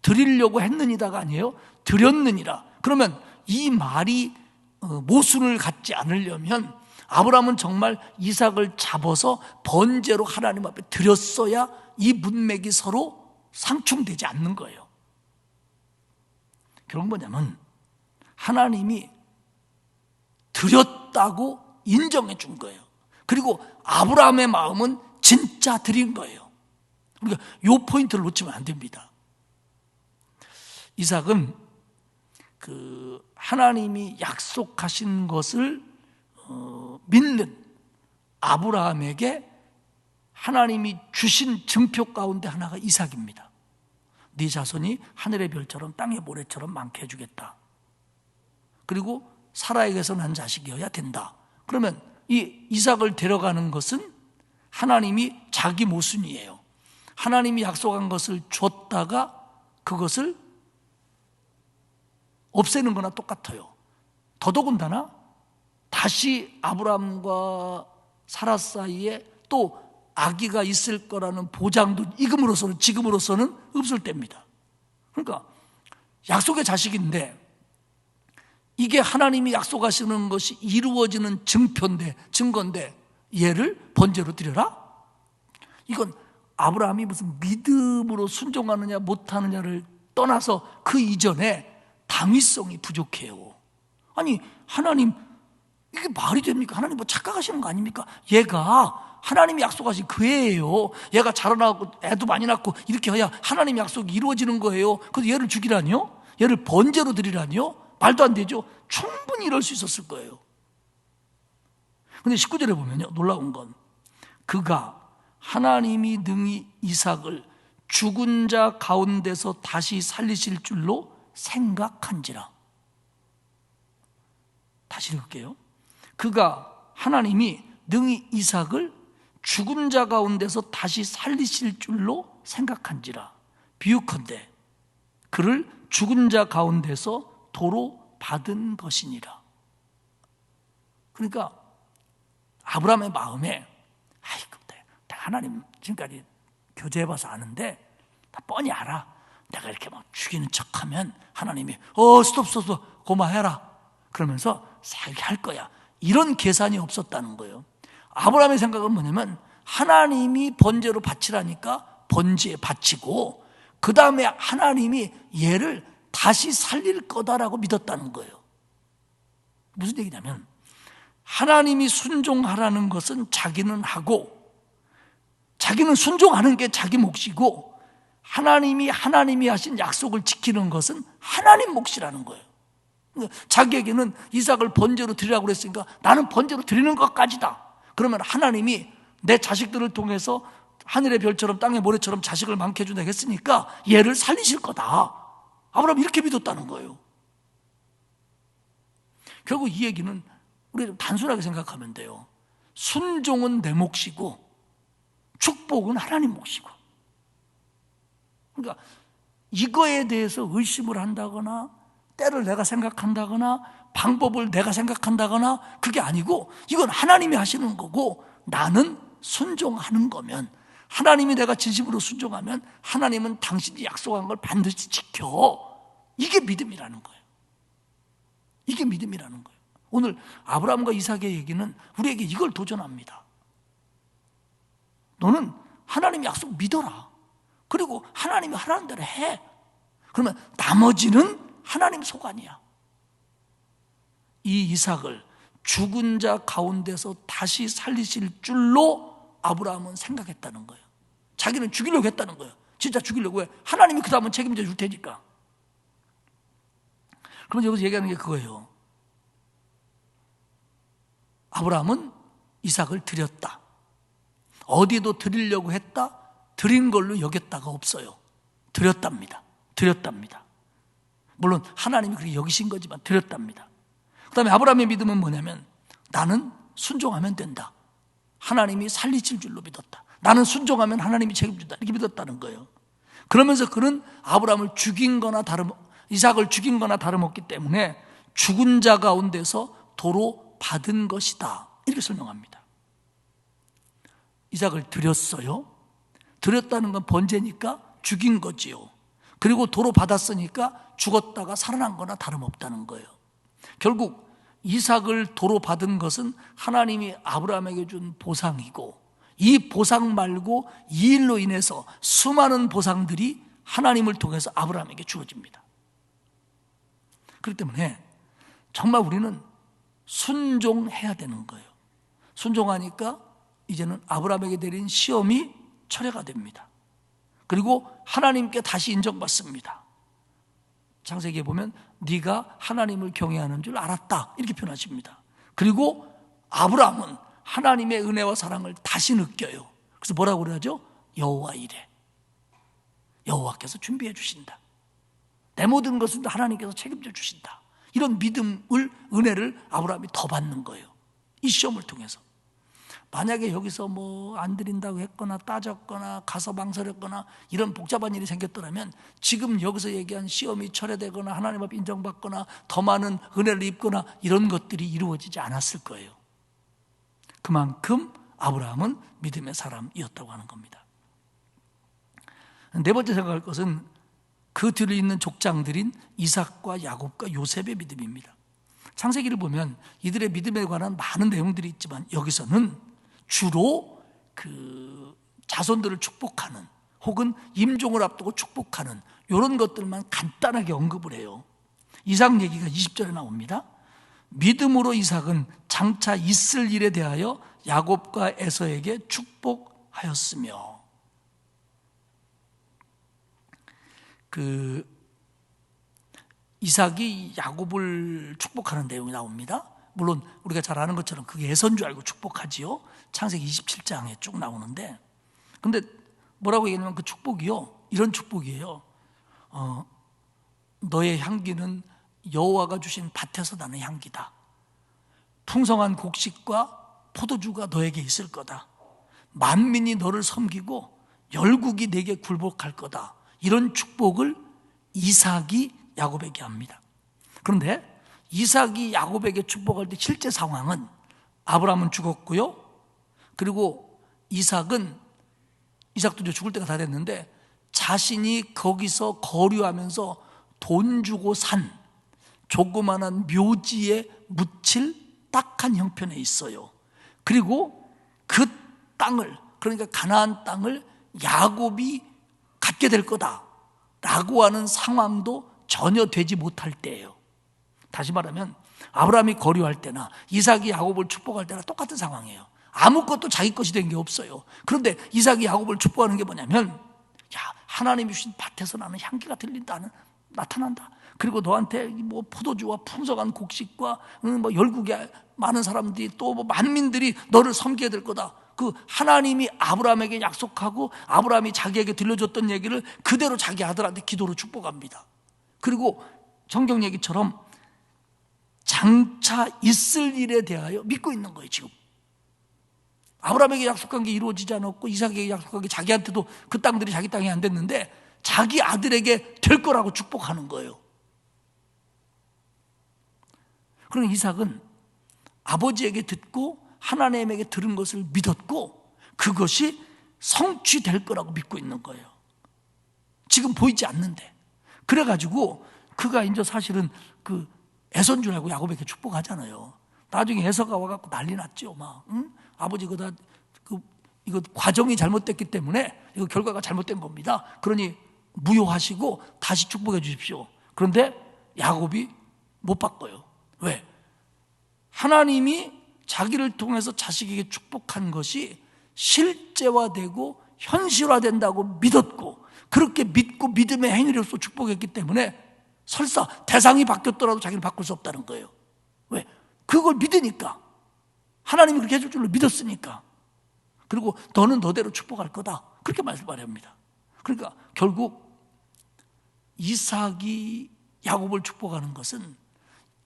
S1: 드리려고 했느니다가 아니에요. 드렸느니라. 그러면 이 말이 모순을 갖지 않으려면 아브라함은 정말 이삭을 잡아서 번제로 하나님 앞에 드렸어야 이 문맥이 서로 상충되지 않는 거예요. 그런 뭐냐면 하나님이 드렸다고 인정해 준 거예요. 그리고 아브라함의 마음은 진짜 드린 거예요. 그러니까 이 포인트를 놓치면 안 됩니다. 이삭은 그 하나님이 약속하신 것을 믿는 아브라함에게 하나님이 주신 증표 가운데 하나가 이삭입니다. 네 자손이 하늘의 별처럼 땅의 모래처럼 많게 해주겠다. 그리고 사라에게서 난 자식이어야 된다. 그러면 이 이삭을 데려가는 것은 하나님이 자기 모순이에요. 하나님이 약속한 것을 줬다가 그것을 없애는 거나 똑같아요. 더더군다나 다시 아브라함과 사라 사이에 또 아기가 있을 거라는 보장도 지금으로서는 없을 때입니다. 그러니까 약속의 자식인데 이게 하나님이 약속하시는 것이 이루어지는 증거인데 얘를 번제로 드려라? 이건 아브라함이 무슨 믿음으로 순종하느냐 못하느냐를 떠나서 그 이전에 당위성이 부족해요. 아니 하나님, 이게 말이 됩니까? 하나님 뭐 착각하시는 거 아닙니까? 얘가 하나님이 약속하신 그 애예요. 얘가 자라나고 애도 많이 낳고 이렇게 해야 하나님 약속이 이루어지는 거예요. 그래서 얘를 죽이라니요? 얘를 번제로 드리라니요? 말도 안 되죠. 충분히 이럴 수 있었을 거예요. 근데 19절에 보면요, 놀라운 건 그가 하나님이 능히 이삭을 죽은 자 가운데서 다시 살리실 줄로 생각한지라. 다시 읽을게요. 그가 하나님이 능히 이삭을 죽은 자 가운데서 다시 살리실 줄로 생각한지라. 비유컨대 그를 죽은 자 가운데서 도로 받은 것이니라. 그러니까 아브라함의 마음에 아이고, 내가 하나님 지금까지 교제해봐서 아는데 다 뻔히 알아. 내가 이렇게 막 죽이는 척하면 하나님이 스톱 고마해라 그러면서 살게 할 거야. 이런 계산이 없었다는 거예요. 아브라함의 생각은 뭐냐면 하나님이 번제로 바치라니까 번제에 바치고 그 다음에 하나님이 얘를 다시 살릴 거다라고 믿었다는 거예요. 무슨 얘기냐면 하나님이 순종하라는 것은 자기는 하고 자기는 순종하는 게 자기 몫이고 하나님이 하신 약속을 지키는 것은 하나님 몫이라는 거예요. 자기에게는 이삭을 번제로 드리라고 그랬으니까 나는 번제로 드리는 것까지다. 그러면 하나님이 내 자식들을 통해서 하늘의 별처럼 땅의 모래처럼 자식을 많게 해준다고 했으니까 얘를 살리실 거다. 아브라함이 이렇게 믿었다는 거예요. 결국 이 얘기는 우리 단순하게 생각하면 돼요. 순종은 내 몫이고 축복은 하나님 몫이고. 그러니까 이거에 대해서 의심을 한다거나 때를 내가 생각한다거나 방법을 내가 생각한다거나 그게 아니고 이건 하나님이 하시는 거고 나는 순종하는 거면 하나님이 내가 진심으로 순종하면 하나님은 당신이 약속한 걸 반드시 지켜. 이게 믿음이라는 거예요. 이게 믿음이라는 거예요. 오늘 아브라함과 이삭의 얘기는 우리에게 이걸 도전합니다. 너는 하나님 약속 믿어라. 그리고 하나님이 하라는 대로 해. 그러면 나머지는 하나님 소관이야. 이 이삭을 죽은 자 가운데서 다시 살리실 줄로 아브라함은 생각했다는 거예요. 자기는 죽이려고 했다는 거예요. 진짜 죽이려고 해. 하나님이 그 다음은 책임져 줄 테니까. 그러면 여기서 얘기하는 게 그거예요. 아브라함은 이삭을 드렸다. 어디도 드리려고 했다. 드린 걸로 여겼다가 없어요. 드렸답니다. 물론 하나님이 그렇게 여기신 거지만 드렸답니다. 그 다음에 아브라함의 믿음은 뭐냐면 나는 순종하면 된다. 하나님이 살리실 줄로 믿었다. 나는 순종하면 하나님이 책임진다. 이렇게 믿었다는 거예요. 그러면서 그는 이삭을 죽인 거나 다름없기 때문에 죽은 자 가운데서 도로 받은 것이다. 이렇게 설명합니다. 이삭을 드렸어요. 드렸다는 건 번제니까 죽인 거지요. 그리고 도로 받았으니까 죽었다가 살아난 거나 다름없다는 거예요. 결국 이삭을 도로 받은 것은 하나님이 아브라함에게 준 보상이고 이 보상 말고 이 일로 인해서 수많은 보상들이 하나님을 통해서 아브라함에게 주어집니다. 그렇기 때문에 정말 우리는 순종해야 되는 거예요. 순종하니까 이제는 아브라함에게 내린 시험이 철회가 됩니다. 그리고 하나님께 다시 인정받습니다. 창세기에 보면 네가 하나님을 경외하는 줄 알았다 이렇게 표현하십니다. 그리고 아브라함은 하나님의 은혜와 사랑을 다시 느껴요. 그래서 뭐라고 그러죠? 여호와 이래. 여호와께서 준비해 주신다. 내 모든 것을 하나님께서 책임져 주신다. 이런 은혜를 아브라함이 더 받는 거예요. 이 시험을 통해서. 만약에 여기서 안 드린다고 했거나 따졌거나 가서 망설였거나 이런 복잡한 일이 생겼더라면 지금 여기서 얘기한 시험이 철회되거나 하나님 앞에 인정받거나 더 많은 은혜를 입거나 이런 것들이 이루어지지 않았을 거예요. 그만큼 아브라함은 믿음의 사람이었다고 하는 겁니다. 네 번째 생각할 것은 그 뒤를 잇는 족장들인 이삭과 야곱과 요셉의 믿음입니다. 창세기를 보면 이들의 믿음에 관한 많은 내용들이 있지만 여기서는 주로 그 자손들을 축복하는 혹은 임종을 앞두고 축복하는 이런 것들만 간단하게 언급을 해요. 이삭 얘기가 20절에 나옵니다. 믿음으로 이삭은 장차 있을 일에 대하여 야곱과 에서에게 축복하였으며, 그 이삭이 야곱을 축복하는 내용이 나옵니다. 물론 우리가 잘 아는 것처럼 그게 에서인 줄 알고 축복하지요. 창세기 27장에 쭉 나오는데, 근데 뭐라고 얘기하냐면 그 축복이요, 이런 축복이에요. 너의 향기는 여호와가 주신 밭에서 나는 향기다. 풍성한 곡식과 포도주가 너에게 있을 거다. 만민이 너를 섬기고 열국이 내게 굴복할 거다. 이런 축복을 이삭이 야곱에게 합니다. 그런데 이삭이 야곱에게 축복할 때 실제 상황은 아브라함은 죽었고요. 그리고 이삭도 이제 죽을 때가 다 됐는데 자신이 거기서 거류하면서 돈 주고 산 조그마한 묘지에 묻힐 딱한 형편에 있어요. 그리고 그 땅을, 그러니까 가나안 땅을 야곱이 갖게 될 거다라고 하는 상황도 전혀 되지 못할 때예요. 다시 말하면 아브라함이 거류할 때나 이삭이 야곱을 축복할 때나 똑같은 상황이에요. 아무것도 자기 것이 된 게 없어요. 그런데 이삭이 야곱을 축복하는 게 뭐냐면, 야, 하나님이 주신 밭에서 나는 향기가 나타난다. 그리고 너한테 뭐 포도주와 풍성한 곡식과 뭐 열국의 많은 사람들이 또 뭐 만민들이 너를 섬기게 될 거다. 그 하나님이 아브라함에게 약속하고 아브라함이 자기에게 들려줬던 얘기를 그대로 자기 아들한테 기도로 축복합니다. 그리고 성경 얘기처럼 장차 있을 일에 대하여 믿고 있는 거예요. 지금 아브라함에게 약속한 게 이루어지지 않았고 이삭에게 약속한 게 자기한테도 그 땅들이 자기 땅이 안 됐는데 자기 아들에게 될 거라고 축복하는 거예요. 그럼 이삭은 아버지에게 듣고 하나님에게 들은 것을 믿었고 그것이 성취될 거라고 믿고 있는 거예요. 지금 보이지 않는데. 그래가지고 그가 이제 사실은 그 에서인 줄 알고 야곱에게 축복하잖아요. 나중에 에서가 와갖고 난리 났죠. 막, 응? 아버지 이거 과정이 잘못됐기 때문에 이거 결과가 잘못된 겁니다. 그러니 무효하시고 다시 축복해 주십시오. 그런데 야곱이 못 바꿔요. 왜? 하나님이 자기를 통해서 자식에게 축복한 것이 실제화되고 현실화된다고 믿었고 그렇게 믿고 믿음의 행위로서 축복했기 때문에 설사 대상이 바뀌었더라도 자기는 바꿀 수 없다는 거예요. 왜? 그걸 믿으니까. 하나님이 그렇게 해줄 줄로 믿었으니까. 그리고 너는 너대로 축복할 거다. 그렇게 말합니다. 그러니까 결국 이삭이 야곱을 축복하는 것은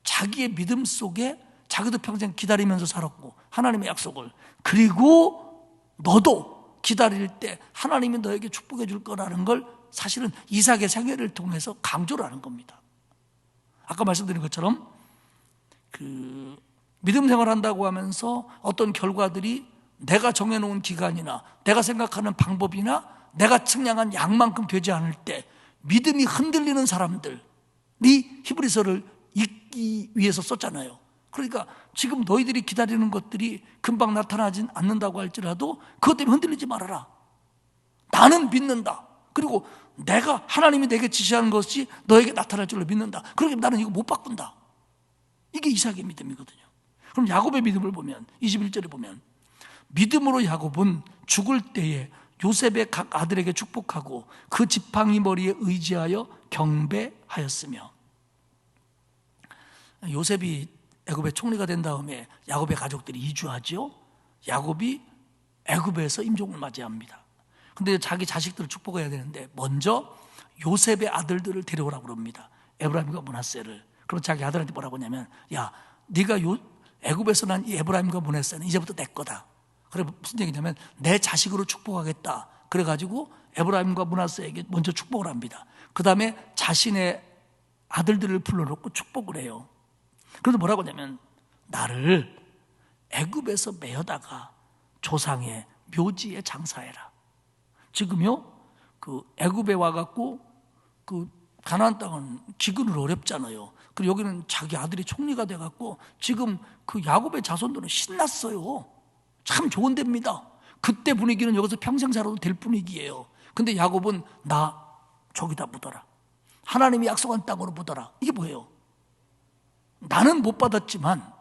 S1: 자기의 믿음 속에 자기도 평생 기다리면서 살았고 하나님의 약속을, 그리고 너도 기다릴 때 하나님이 너에게 축복해 줄 거라는 걸 사실은 이삭의 생애를 통해서 강조를 하는 겁니다. 아까 말씀드린 것처럼 그 믿음 생활한다고 하면서 어떤 결과들이 내가 정해놓은 기간이나 내가 생각하는 방법이나 내가 측량한 양만큼 되지 않을 때 믿음이 흔들리는 사람들이 히브리서를 읽기 위해서 썼잖아요. 그러니까 지금 너희들이 기다리는 것들이 금방 나타나진 않는다고 할지라도 그것 때문에 흔들리지 말아라. 나는 믿는다. 그리고 내가 하나님이 내게 지시하는 것이 너에게 나타날 줄로 믿는다. 그러기 나는 이거 못 바꾼다. 이게 이삭의 믿음이거든요. 그럼 야곱의 믿음을 보면 21절에 보면 믿음으로 야곱은 죽을 때에 요셉의 각 아들에게 축복하고 그 지팡이 머리에 의지하여 경배하였으며, 요셉이 애굽의 총리가 된 다음에 야곱의 가족들이 이주하죠. 야곱이 애굽에서 임종을 맞이합니다. 근데 자기 자식들을 축복해야 되는데 먼저 요셉의 아들들을 데려오라고 그럽니다. 에브라임과 므낫세를. 그럼 자기 아들한테 뭐라고 하냐면, 야, 네가 애굽에서 난 이 에브라임과 므낫세는 이제부터 내 거다. 그래 무슨 얘기냐면 내 자식으로 축복하겠다. 그래가지고 에브라임과 므낫세에게 먼저 축복을 합니다. 그 다음에 자신의 아들들을 불러놓고 축복을 해요. 그래서 뭐라고 하냐면, 나를 애굽에서 메어다가 조상의 묘지에 장사해라. 지금요, 그 애굽에 와갖고 그 가나안 땅은 기근을 어렵잖아요. 그리고 여기는 자기 아들이 총리가 돼갖고 지금 그 야곱의 자손들은 신났어요. 참 좋은 데입니다. 그때 분위기는 여기서 평생 살아도 될 분위기예요. 근데 야곱은 나 저기다 묻어라. 하나님이 약속한 땅으로 묻어라. 이게 뭐예요? 나는 못 받았지만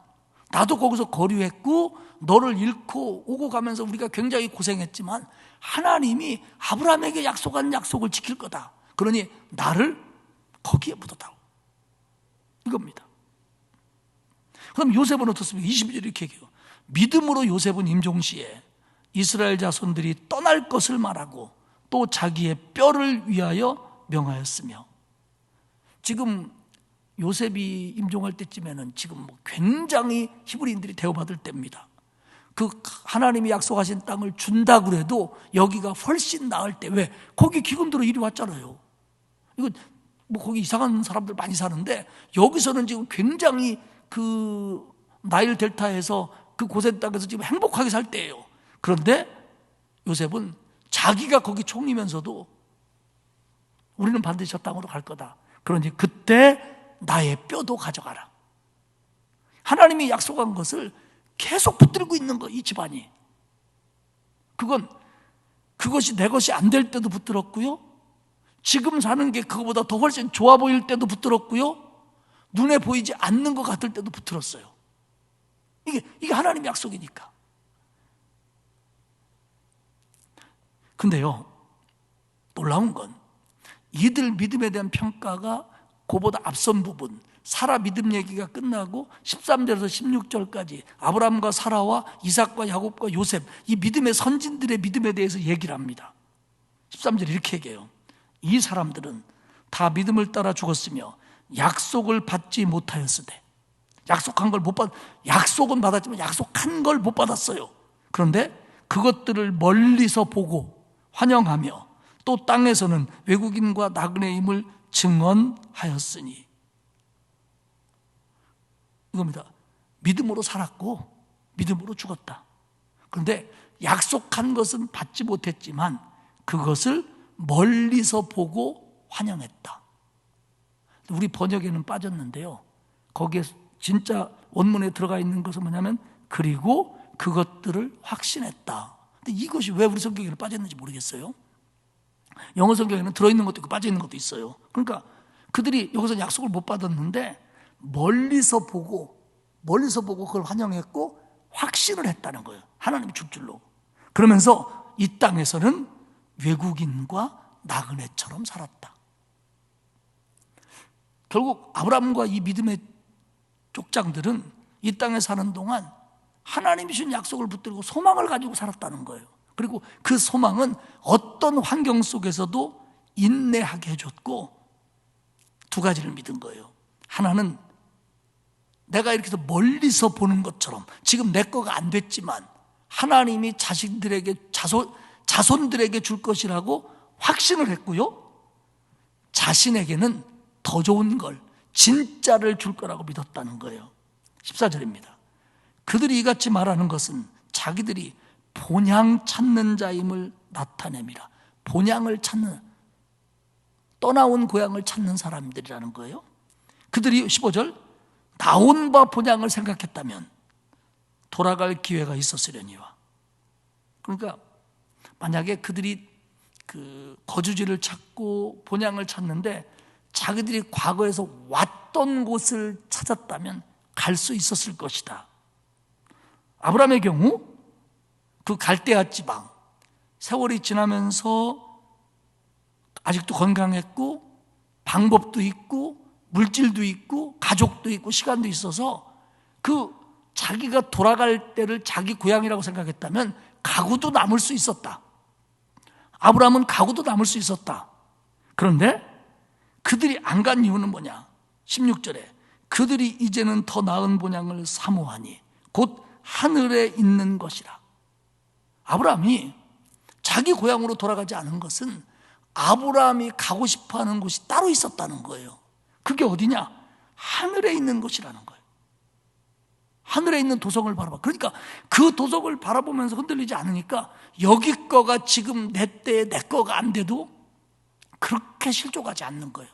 S1: 나도 거기서 거류했고 너를 잃고 오고 가면서 우리가 굉장히 고생했지만 하나님이 아브라함에게 약속한 약속을 지킬 거다. 그러니 나를 거기에 묻어다오. 이겁니다. 그럼 요셉은 어떻습니까? 22절 이렇게 얘기해요. 믿음으로 요셉은 임종시에 이스라엘 자손들이 떠날 것을 말하고 또 자기의 뼈를 위하여 명하였으며, 지금 요셉이 임종할 때쯤에는 지금 굉장히 히브리인들이 대우받을 때입니다. 그 하나님이 약속하신 땅을 준다고 해도 여기가 훨씬 나을 때, 왜? 거기 기근들어 이리 왔잖아요. 이거 거기 이상한 사람들 많이 사는데 여기서는 지금 굉장히 그 나일 델타에서 그 고센 땅에서 지금 행복하게 살 때예요. 그런데 요셉은 자기가 거기 총리면서도 우리는 반드시 저 땅으로 갈 거다. 그러니 그때 나의 뼈도 가져가라. 하나님이 약속한 것을 계속 붙들고 있는 거, 이 집안이. 그것이 내 것이 안 될 때도 붙들었고요, 지금 사는 게 그거보다 더 훨씬 좋아 보일 때도 붙들었고요, 눈에 보이지 않는 것 같을 때도 붙들었어요. 이게 하나님의 약속이니까. 근데요, 놀라운 건 이들 믿음에 대한 평가가 그보다 앞선 부분, 사라 믿음 얘기가 끝나고 13절에서 16절까지 아브라함과 사라와 이삭과 야곱과 요셉, 이 믿음의 선진들의 믿음에 대해서 얘기를 합니다. 13절에 이렇게 얘기해요. 이 사람들은 다 믿음을 따라 죽었으며 약속을 받지 못하였으되, 약속한 걸 못 받, 약속은 받았지만 약속한 걸 못 받았어요. 그런데 그것들을 멀리서 보고 환영하며 또 땅에서는 외국인과 나그네임을 증언하였으니, 이겁니다. 믿음으로 살았고 믿음으로 죽었다. 그런데 약속한 것은 받지 못했지만 그것을 멀리서 보고 환영했다. 우리 번역에는 빠졌는데요, 거기에 진짜 원문에 들어가 있는 것은 뭐냐면 그리고 그것들을 확신했다. 근데 이것이 왜 우리 성경에는 빠졌는지 모르겠어요. 영어 성경에는 들어있는 것도 있고 빠져있는 것도 있어요. 그러니까 그들이 여기서 약속을 못 받았는데 멀리서 보고 그걸 환영했고 확신을 했다는 거예요. 하나님이 줄 줄로. 그러면서 이 땅에서는 외국인과 나그네처럼 살았다. 결국 아브라함과 이 믿음의 족장들은 이 땅에 사는 동안 하나님이 주신 약속을 붙들고 소망을 가지고 살았다는 거예요. 그리고 그 소망은 어떤 환경 속에서도 인내하게 해줬고, 두 가지를 믿은 거예요. 하나는 내가 이렇게 해서 멀리서 보는 것처럼 지금 내 거가 안 됐지만 하나님이 자신들에게 자손들에게 줄 것이라고 확신을 했고요, 자신에게는 더 좋은 걸, 진짜를 줄 거라고 믿었다는 거예요. 14절입니다. 그들이 이같이 말하는 것은 자기들이 본향 찾는 자임을 나타냅니다. 본향을 찾는, 떠나온 고향을 찾는 사람들이라는 거예요. 그들이 15절 나온 바 본향을 생각했다면 돌아갈 기회가 있었으려니와. 그러니까 만약에 그들이 그 거주지를 찾고 본향을 찾는데 자기들이 과거에서 왔던 곳을 찾았다면 갈 수 있었을 것이다. 아브라함의 경우 그 갈대아 지방, 세월이 지나면서 아직도 건강했고 방법도 있고 물질도 있고 가족도 있고 시간도 있어서 그 자기가 돌아갈 때를 자기 고향이라고 생각했다면 가구도 남을 수 있었다. 아브라함은 가구도 남을 수 있었다. 그런데 그들이 안 간 이유는 뭐냐? 16절에 그들이 이제는 더 나은 본향을 사모하니 곧 하늘에 있는 것이라. 아브라함이 자기 고향으로 돌아가지 않은 것은 아브라함이 가고 싶어하는 곳이 따로 있었다는 거예요. 그게 어디냐? 하늘에 있는 곳이라는 거예요. 하늘에 있는 도성을 바라봐. 그러니까 그 도성을 바라보면서 흔들리지 않으니까 여기 거가 지금 내 때에 내 거가 안 돼도 그렇게 실족하지 않는 거예요.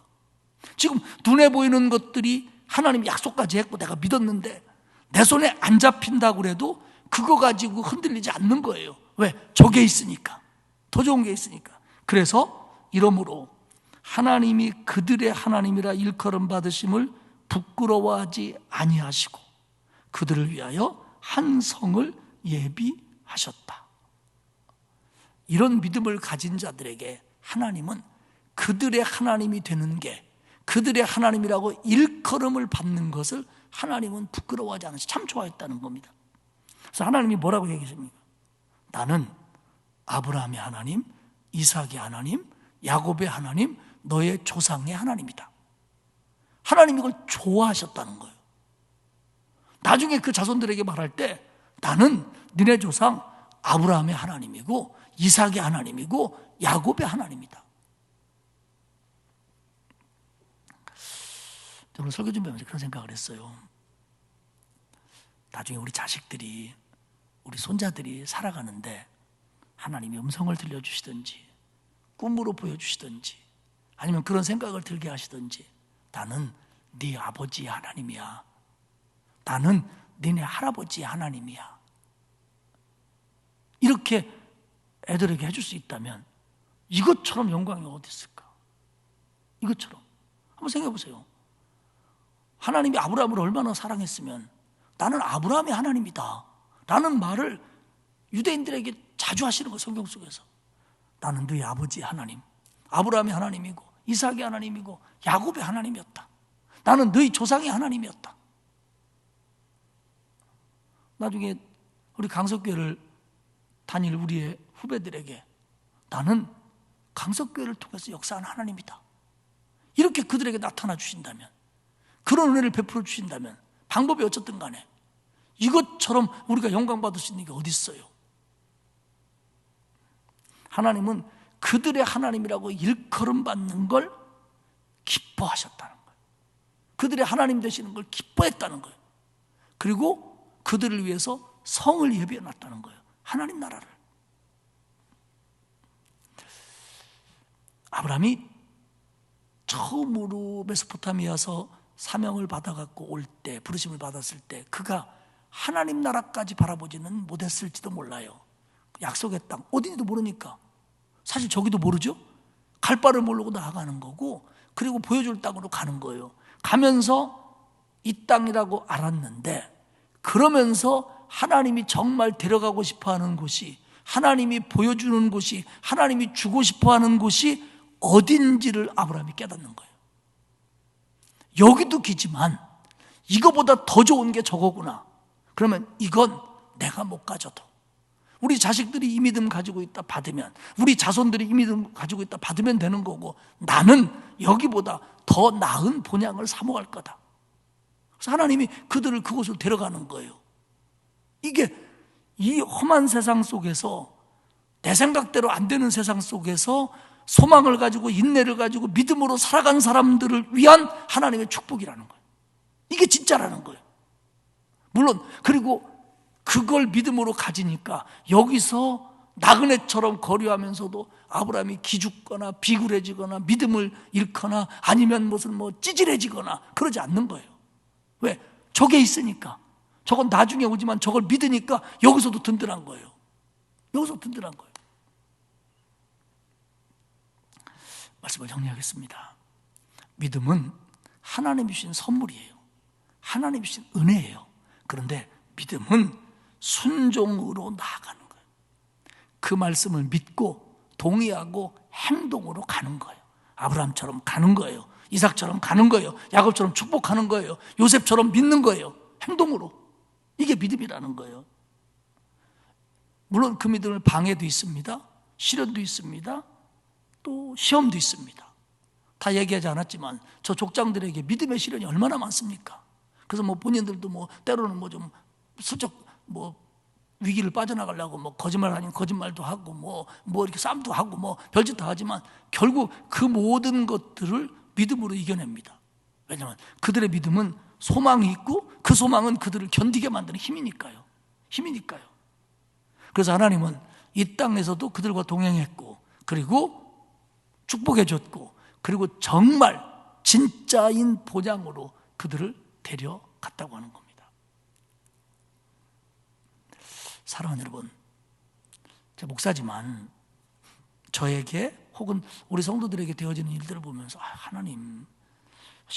S1: 지금 눈에 보이는 것들이 하나님 약속까지 했고 내가 믿었는데 내 손에 안 잡힌다고 해도 그거 가지고 흔들리지 않는 거예요. 왜? 저게 있으니까. 더 좋은 게 있으니까. 그래서 이러므로 하나님이 그들의 하나님이라 일컬음 받으심을 부끄러워하지 아니하시고 그들을 위하여 한 성을 예비하셨다. 이런 믿음을 가진 자들에게 하나님은 그들의 하나님이 되는 게, 그들의 하나님이라고 일컬음을 받는 것을 하나님은 부끄러워하지 않으시, 참 좋아했다는 겁니다. 그래서 하나님이 뭐라고 얘기하십니까? 나는 아브라함의 하나님, 이삭의 하나님, 야곱의 하나님, 너의 조상의 하나님이다. 하나님이 이걸 좋아하셨다는 거예요. 나중에 그 자손들에게 말할 때 나는 너네 조상 아브라함의 하나님이고 이삭의 하나님이고 야곱의 하나님이다. 저는 설교 준비하면서 그런 생각을 했어요. 나중에 우리 자식들이, 우리 손자들이 살아가는데 하나님이 음성을 들려주시든지 꿈으로 보여주시든지 아니면 그런 생각을 들게 하시든지 나는 네 아버지의 하나님이야, 나는 너네 할아버지의 하나님이야, 이렇게 애들에게 해줄 수 있다면 이것처럼 영광이 어디 있을까? 이것처럼 한번 생각해 보세요. 하나님이 아브라함을 얼마나 사랑했으면 나는 아브라함의 하나님이다 라는 말을 유대인들에게 자주 하시는 거예요. 성경 속에서 나는 너희 아버지의 하나님, 아브라함의 하나님이고 이삭의 하나님이고 야곱의 하나님이었다. 나는 너희 조상의 하나님이었다. 나중에 우리 강석교회를 다닐 우리의 후배들에게 나는 강석교회를 통해서 역사한 하나님이다, 이렇게 그들에게 나타나 주신다면, 그런 은혜를 베풀어 주신다면, 방법이 어쨌든 간에 이것처럼 우리가 영광받을 수 있는 게 어디 있어요? 하나님은 그들의 하나님이라고 일컬음 받는 걸 기뻐하셨다는 거예요. 그들의 하나님 되시는 걸 기뻐했다는 거예요. 그리고 그들을 위해서 성을 예비해 놨다는 거예요. 하나님 나라를. 아브라함이 처음으로 메소포타미아에서 사명을 받아갖고 올 때, 부르심을 받았을 때 그가 하나님 나라까지 바라보지는 못했을지도 몰라요. 약속의 땅 어딘지도 모르니까. 사실 저기도 모르죠. 갈 바를 모르고 나아가는 거고, 그리고 보여줄 땅으로 가는 거예요. 가면서 이 땅이라고 알았는데, 그러면서 하나님이 정말 데려가고 싶어하는 곳이, 하나님이 보여주는 곳이, 하나님이 주고 싶어하는 곳이 어딘지를 아브라함이 깨닫는 거예요. 여기도 기지만 이거보다 더 좋은 게 저거구나. 그러면 이건 내가 못 가져도, 우리 자식들이 이 믿음 가지고 있다 받으면, 우리 자손들이 이 믿음 가지고 있다 받으면 되는 거고, 나는 여기보다 더 나은 본향을 사모할 거다. 그래서 하나님이 그들을 그곳으로 데려가는 거예요. 이게 이 험한 세상 속에서, 내 생각대로 안 되는 세상 속에서 소망을 가지고 인내를 가지고 믿음으로 살아간 사람들을 위한 하나님의 축복이라는 거예요. 이게 진짜라는 거예요. 물론 그리고 그걸 믿음으로 가지니까 여기서 나그네처럼 거류하면서도 아브라함이 기죽거나 비굴해지거나 믿음을 잃거나 아니면 무슨 찌질해지거나 그러지 않는 거예요. 왜? 저게 있으니까. 저건 나중에 오지만 저걸 믿으니까 여기서도 든든한 거예요. 여기서 든든한 거예요. 말씀을 정리하겠습니다. 믿음은 하나님이 주신 선물이에요. 하나님이 주신 은혜예요. 그런데 믿음은 순종으로 나아가는 거예요. 그 말씀을 믿고 동의하고 행동으로 가는 거예요. 아브라함처럼 가는 거예요. 이삭처럼 가는 거예요. 야곱처럼 축복하는 거예요. 요셉처럼 믿는 거예요. 행동으로. 이게 믿음이라는 거예요. 물론 그 믿음은 방해도 있습니다. 시련도 있습니다. 또 시험도 있습니다. 다 얘기하지 않았지만 저 족장들에게 믿음의 시련이 얼마나 많습니까? 그래서 본인들도 때로는 좀 슬쩍 위기를 빠져나가려고 거짓말 아닌 거짓말도 하고 이렇게 싸움도 하고 별짓 다 하지만 결국 그 모든 것들을 믿음으로 이겨냅니다. 왜냐하면 그들의 믿음은 소망이 있고 그 소망은 그들을 견디게 만드는 힘이니까요. 그래서 하나님은 이 땅에서도 그들과 동행했고, 그리고 축복해 줬고, 그리고 정말 진짜인 본향으로 그들을 데려갔다고 하는 겁니다. 사랑하는 여러분, 제가 목사지만 저에게 혹은 우리 성도들에게 되어지는 일들을 보면서 하나님,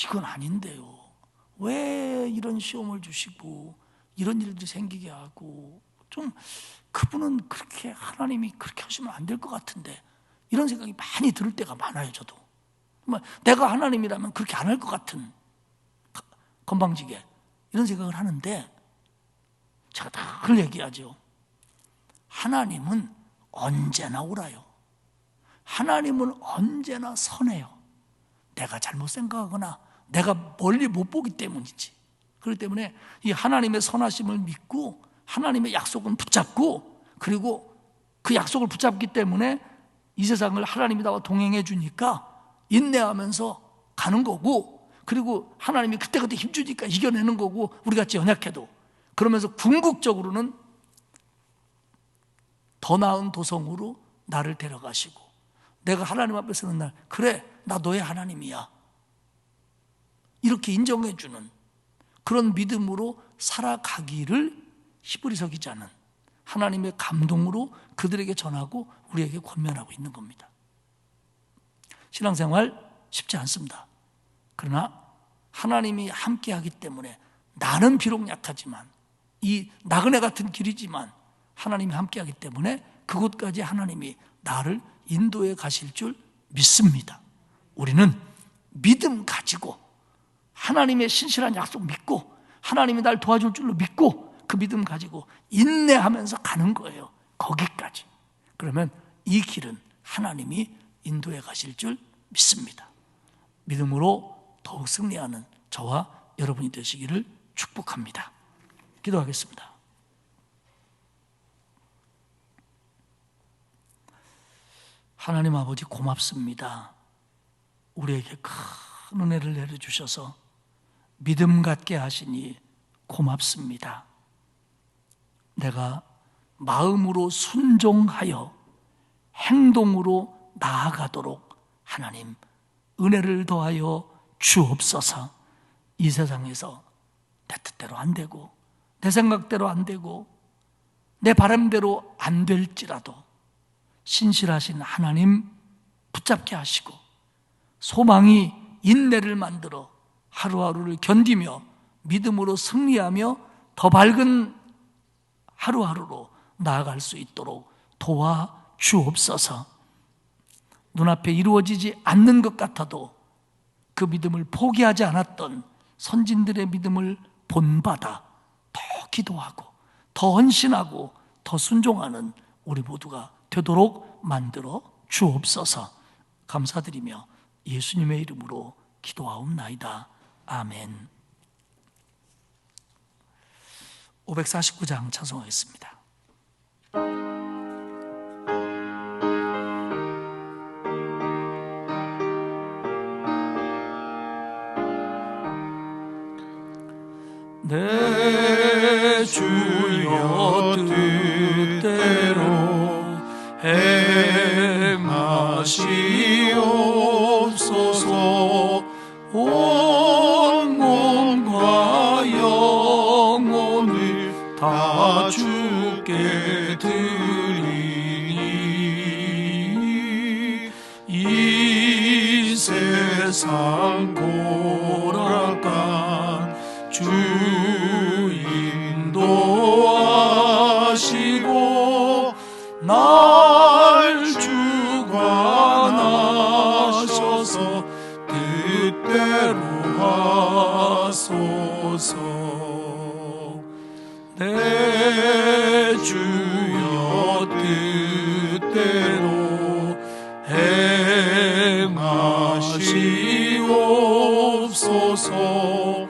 S1: 이건 아닌데요. 왜 이런 시험을 주시고 이런 일들이 생기게 하고, 좀 그분은 그렇게, 하나님이 그렇게 하시면 안 될 것 같은데, 이런 생각이 많이 들 때가 많아요. 저도 내가 하나님이라면 그렇게 안 할 것 같은, 건방지게 이런 생각을 하는데, 제가 늘 얘기하죠. 하나님은 언제나 옳아요. 하나님은 언제나 선해요. 내가 잘못 생각하거나 내가 멀리 못 보기 때문이지. 그렇기 때문에 이 하나님의 선하심을 믿고 하나님의 약속은 붙잡고, 그리고 그 약속을 붙잡기 때문에 이 세상을 하나님이 나와 동행해 주니까 인내하면서 가는 거고, 그리고 하나님이 그때그때 힘주니까 이겨내는 거고, 우리같이 연약해도. 그러면서 궁극적으로는 더 나은 도성으로 나를 데려가시고, 내가 하나님 앞에 서는 날, 그래, 나 너의 하나님이야, 이렇게 인정해 주는 그런 믿음으로 살아가기를 히브리서 기자는 하나님의 감동으로 그들에게 전하고 우리에게 권면하고 있는 겁니다. 신앙생활 쉽지 않습니다. 그러나 하나님이 함께하기 때문에, 나는 비록 약하지만, 이 나그네 같은 길이지만 하나님이 함께하기 때문에 그곳까지 하나님이 나를 인도해 가실 줄 믿습니다. 우리는 믿음 가지고, 하나님의 신실한 약속 믿고, 하나님이 날 도와줄 줄로 믿고, 그 믿음 가지고 인내하면서 가는 거예요. 거기까지. 그러면 이 길은 하나님이 인도해 가실 줄 믿습니다. 믿음으로 더욱 승리하는 저와 여러분이 되시기를 축복합니다. 기도하겠습니다. 하나님 아버지, 고맙습니다. 우리에게 큰 은혜를 내려주셔서 믿음 갖게 하시니 고맙습니다. 내가 마음으로 순종하여 행동으로 나아가도록 하나님 은혜를 더하여 주옵소서. 이 세상에서 내 뜻대로 안 되고, 내 생각대로 안 되고, 내 바람대로 안 될지라도 신실하신 하나님 붙잡게 하시고, 소망이 인내를 만들어 하루하루를 견디며 믿음으로 승리하며 더 밝은 하루하루로 나아갈 수 있도록 도와주옵소서. 눈앞에 이루어지지 않는 것 같아도 그 믿음을 포기하지 않았던 선진들의 믿음을 본받아 더 기도하고 더 헌신하고 더 순종하는 우리 모두가 되도록 만들어 주옵소서. 감사드리며 예수님의 이름으로 기도하옵나이다. 아멘. 549장 찬송하겠습니다.
S2: 내 주여 뜻대로 행하시옵소서. 온 몸과 영혼을 다 주께 드리니 이 세상 고락한 주 인도하시고 날 주관하셔서 뜻대로 하소서. 내 주여 뜻대로 행하시옵소서.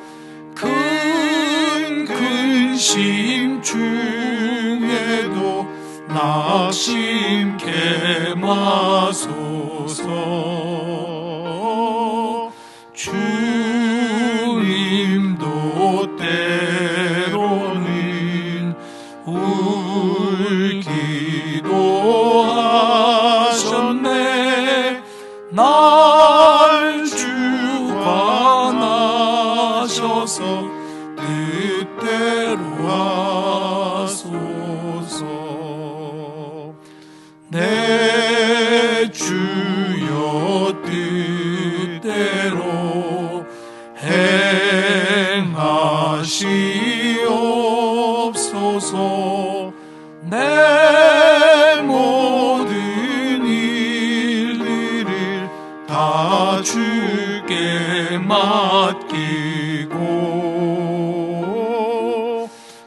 S2: 큰 근심 중에도 낙심케 마소서. 주님도 때로는 울기도 하셨네. 날 주관하셔서 뜻대로 하소서. 하시옵소서. 내 모든 일들을 다 주께 맡기고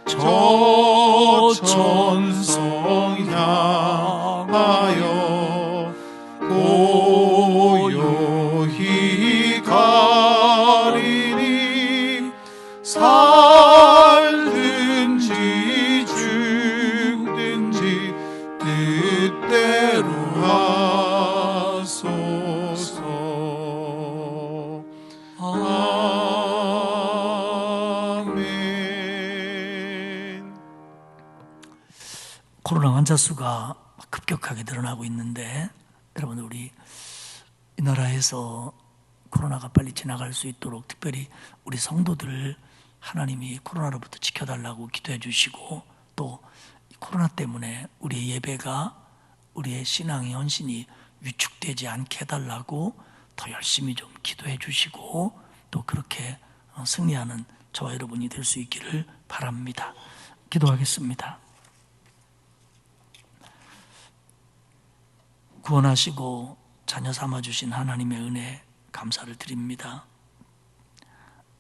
S2: 저 천성 향하여 고요히 가리니 살든지 죽든지 뜻대로 하소서. 아멘.
S1: 코로나 환자 수가 급격하게 늘어나고 있는데, 여러분, 우리 이 나라에서 코로나가 빨리 지나갈 수 있도록 특별히 우리 성도들을 하나님이 코로나로부터 지켜달라고 기도해 주시고, 또 코로나 때문에 우리의 예배가, 우리의 신앙의 헌신이 위축되지 않게 해달라고 더 열심히 좀 기도해 주시고, 또 그렇게 승리하는 저와 여러분이 될 수 있기를 바랍니다. 기도하겠습니다. 구원하시고 자녀 삼아주신 하나님의 은혜 감사를 드립니다.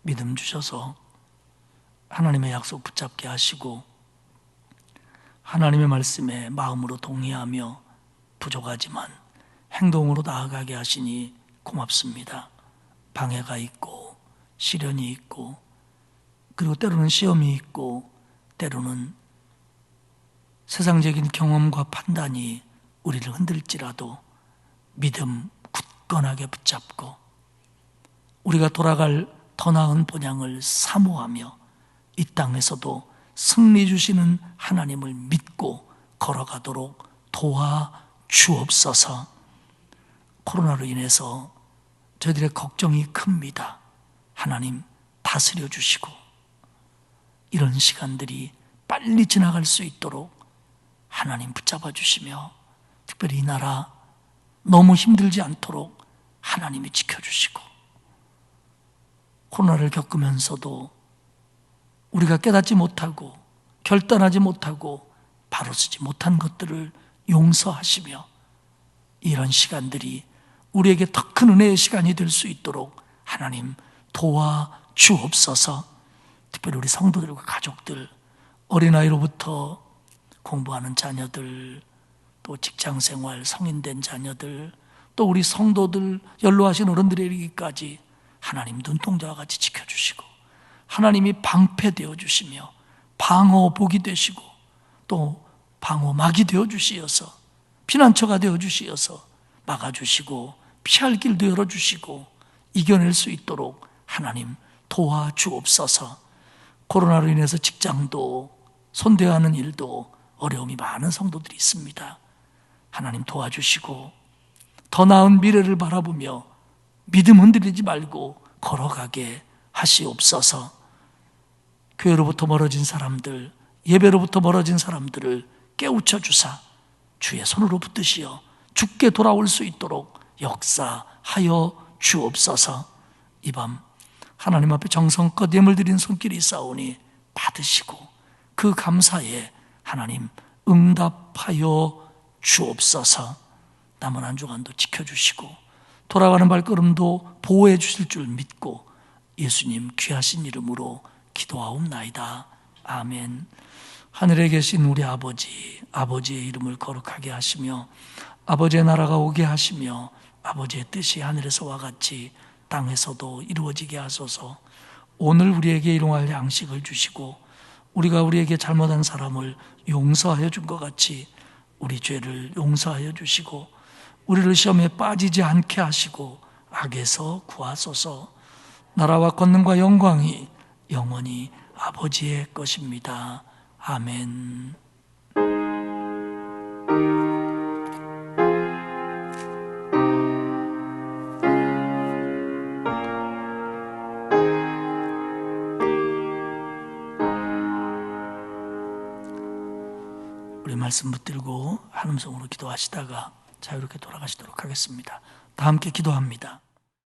S1: 믿음 주셔서 하나님의 약속 붙잡게 하시고 하나님의 말씀에 마음으로 동의하며 부족하지만 행동으로 나아가게 하시니 고맙습니다. 방해가 있고 시련이 있고 그리고 때로는 시험이 있고 때로는 세상적인 경험과 판단이 우리를 흔들지라도 믿음 굳건하게 붙잡고 우리가 돌아갈 더 나은 본향을 사모하며 이 땅에서도 승리 주시는 하나님을 믿고 걸어가도록 도와주옵소서. 코로나로 인해서 저희들의 걱정이 큽니다. 하나님 다스려 주시고 이런 시간들이 빨리 지나갈 수 있도록 하나님 붙잡아 주시며 특별히 이 나라 너무 힘들지 않도록 하나님이 지켜주시고 코로나를 겪으면서도 우리가 깨닫지 못하고 결단하지 못하고 바로 서지 못한 것들을 용서하시며 이런 시간들이 우리에게 더 큰 은혜의 시간이 될 수 있도록 하나님 도와주옵소서. 특별히 우리 성도들과 가족들, 어린아이로부터 공부하는 자녀들, 또 직장생활, 성인된 자녀들, 또 우리 성도들, 연로하신 어른들에 이르기까지 하나님 눈동자와 같이 지켜주시고 하나님이 방패되어 주시며 방어복이 되시고 또 방어막이 되어 주시어서 피난처가 되어 주시어서 막아주시고 피할 길도 열어주시고 이겨낼 수 있도록 하나님 도와주옵소서. 코로나로 인해서 직장도 손대야 하는 일도 어려움이 많은 성도들이 있습니다. 하나님 도와주시고 더 나은 미래를 바라보며 믿음 흔들리지 말고 걸어가게 하시옵소서. 교회로부터 멀어진 사람들, 예배로부터 멀어진 사람들을 깨우쳐 주사 주의 손으로 붙드시어 주께 돌아올 수 있도록 역사하여 주옵소서. 이 밤 하나님 앞에 정성껏 예물 드린 손길이 있사오니 받으시고 그 감사에 하나님 응답하여 주옵소서. 남은 한 주간도 지켜주시고 돌아가는 발걸음도 보호해 주실 줄 믿고 예수님 귀하신 이름으로 기도하옵나이다. 아멘. 하늘에 계신 우리 아버지, 아버지의 이름을 거룩하게 하시며 아버지의 나라가 오게 하시며 아버지의 뜻이 하늘에서와 같이 땅에서도 이루어지게 하소서. 오늘 우리에게 일용할 양식을 주시고 우리가 우리에게 잘못한 사람을 용서하여 준 것 같이 우리 죄를 용서하여 주시고 우리를 시험에 빠지지 않게 하시고 악에서 구하소서. 나라와 권능과 영광이 영원히 아버지의 것입니다. 아멘. 우리 말씀 붙들고 한음성으로 기도하시다가 자유롭게 돌아가시도록 하겠습니다. 다 함께 기도합니다.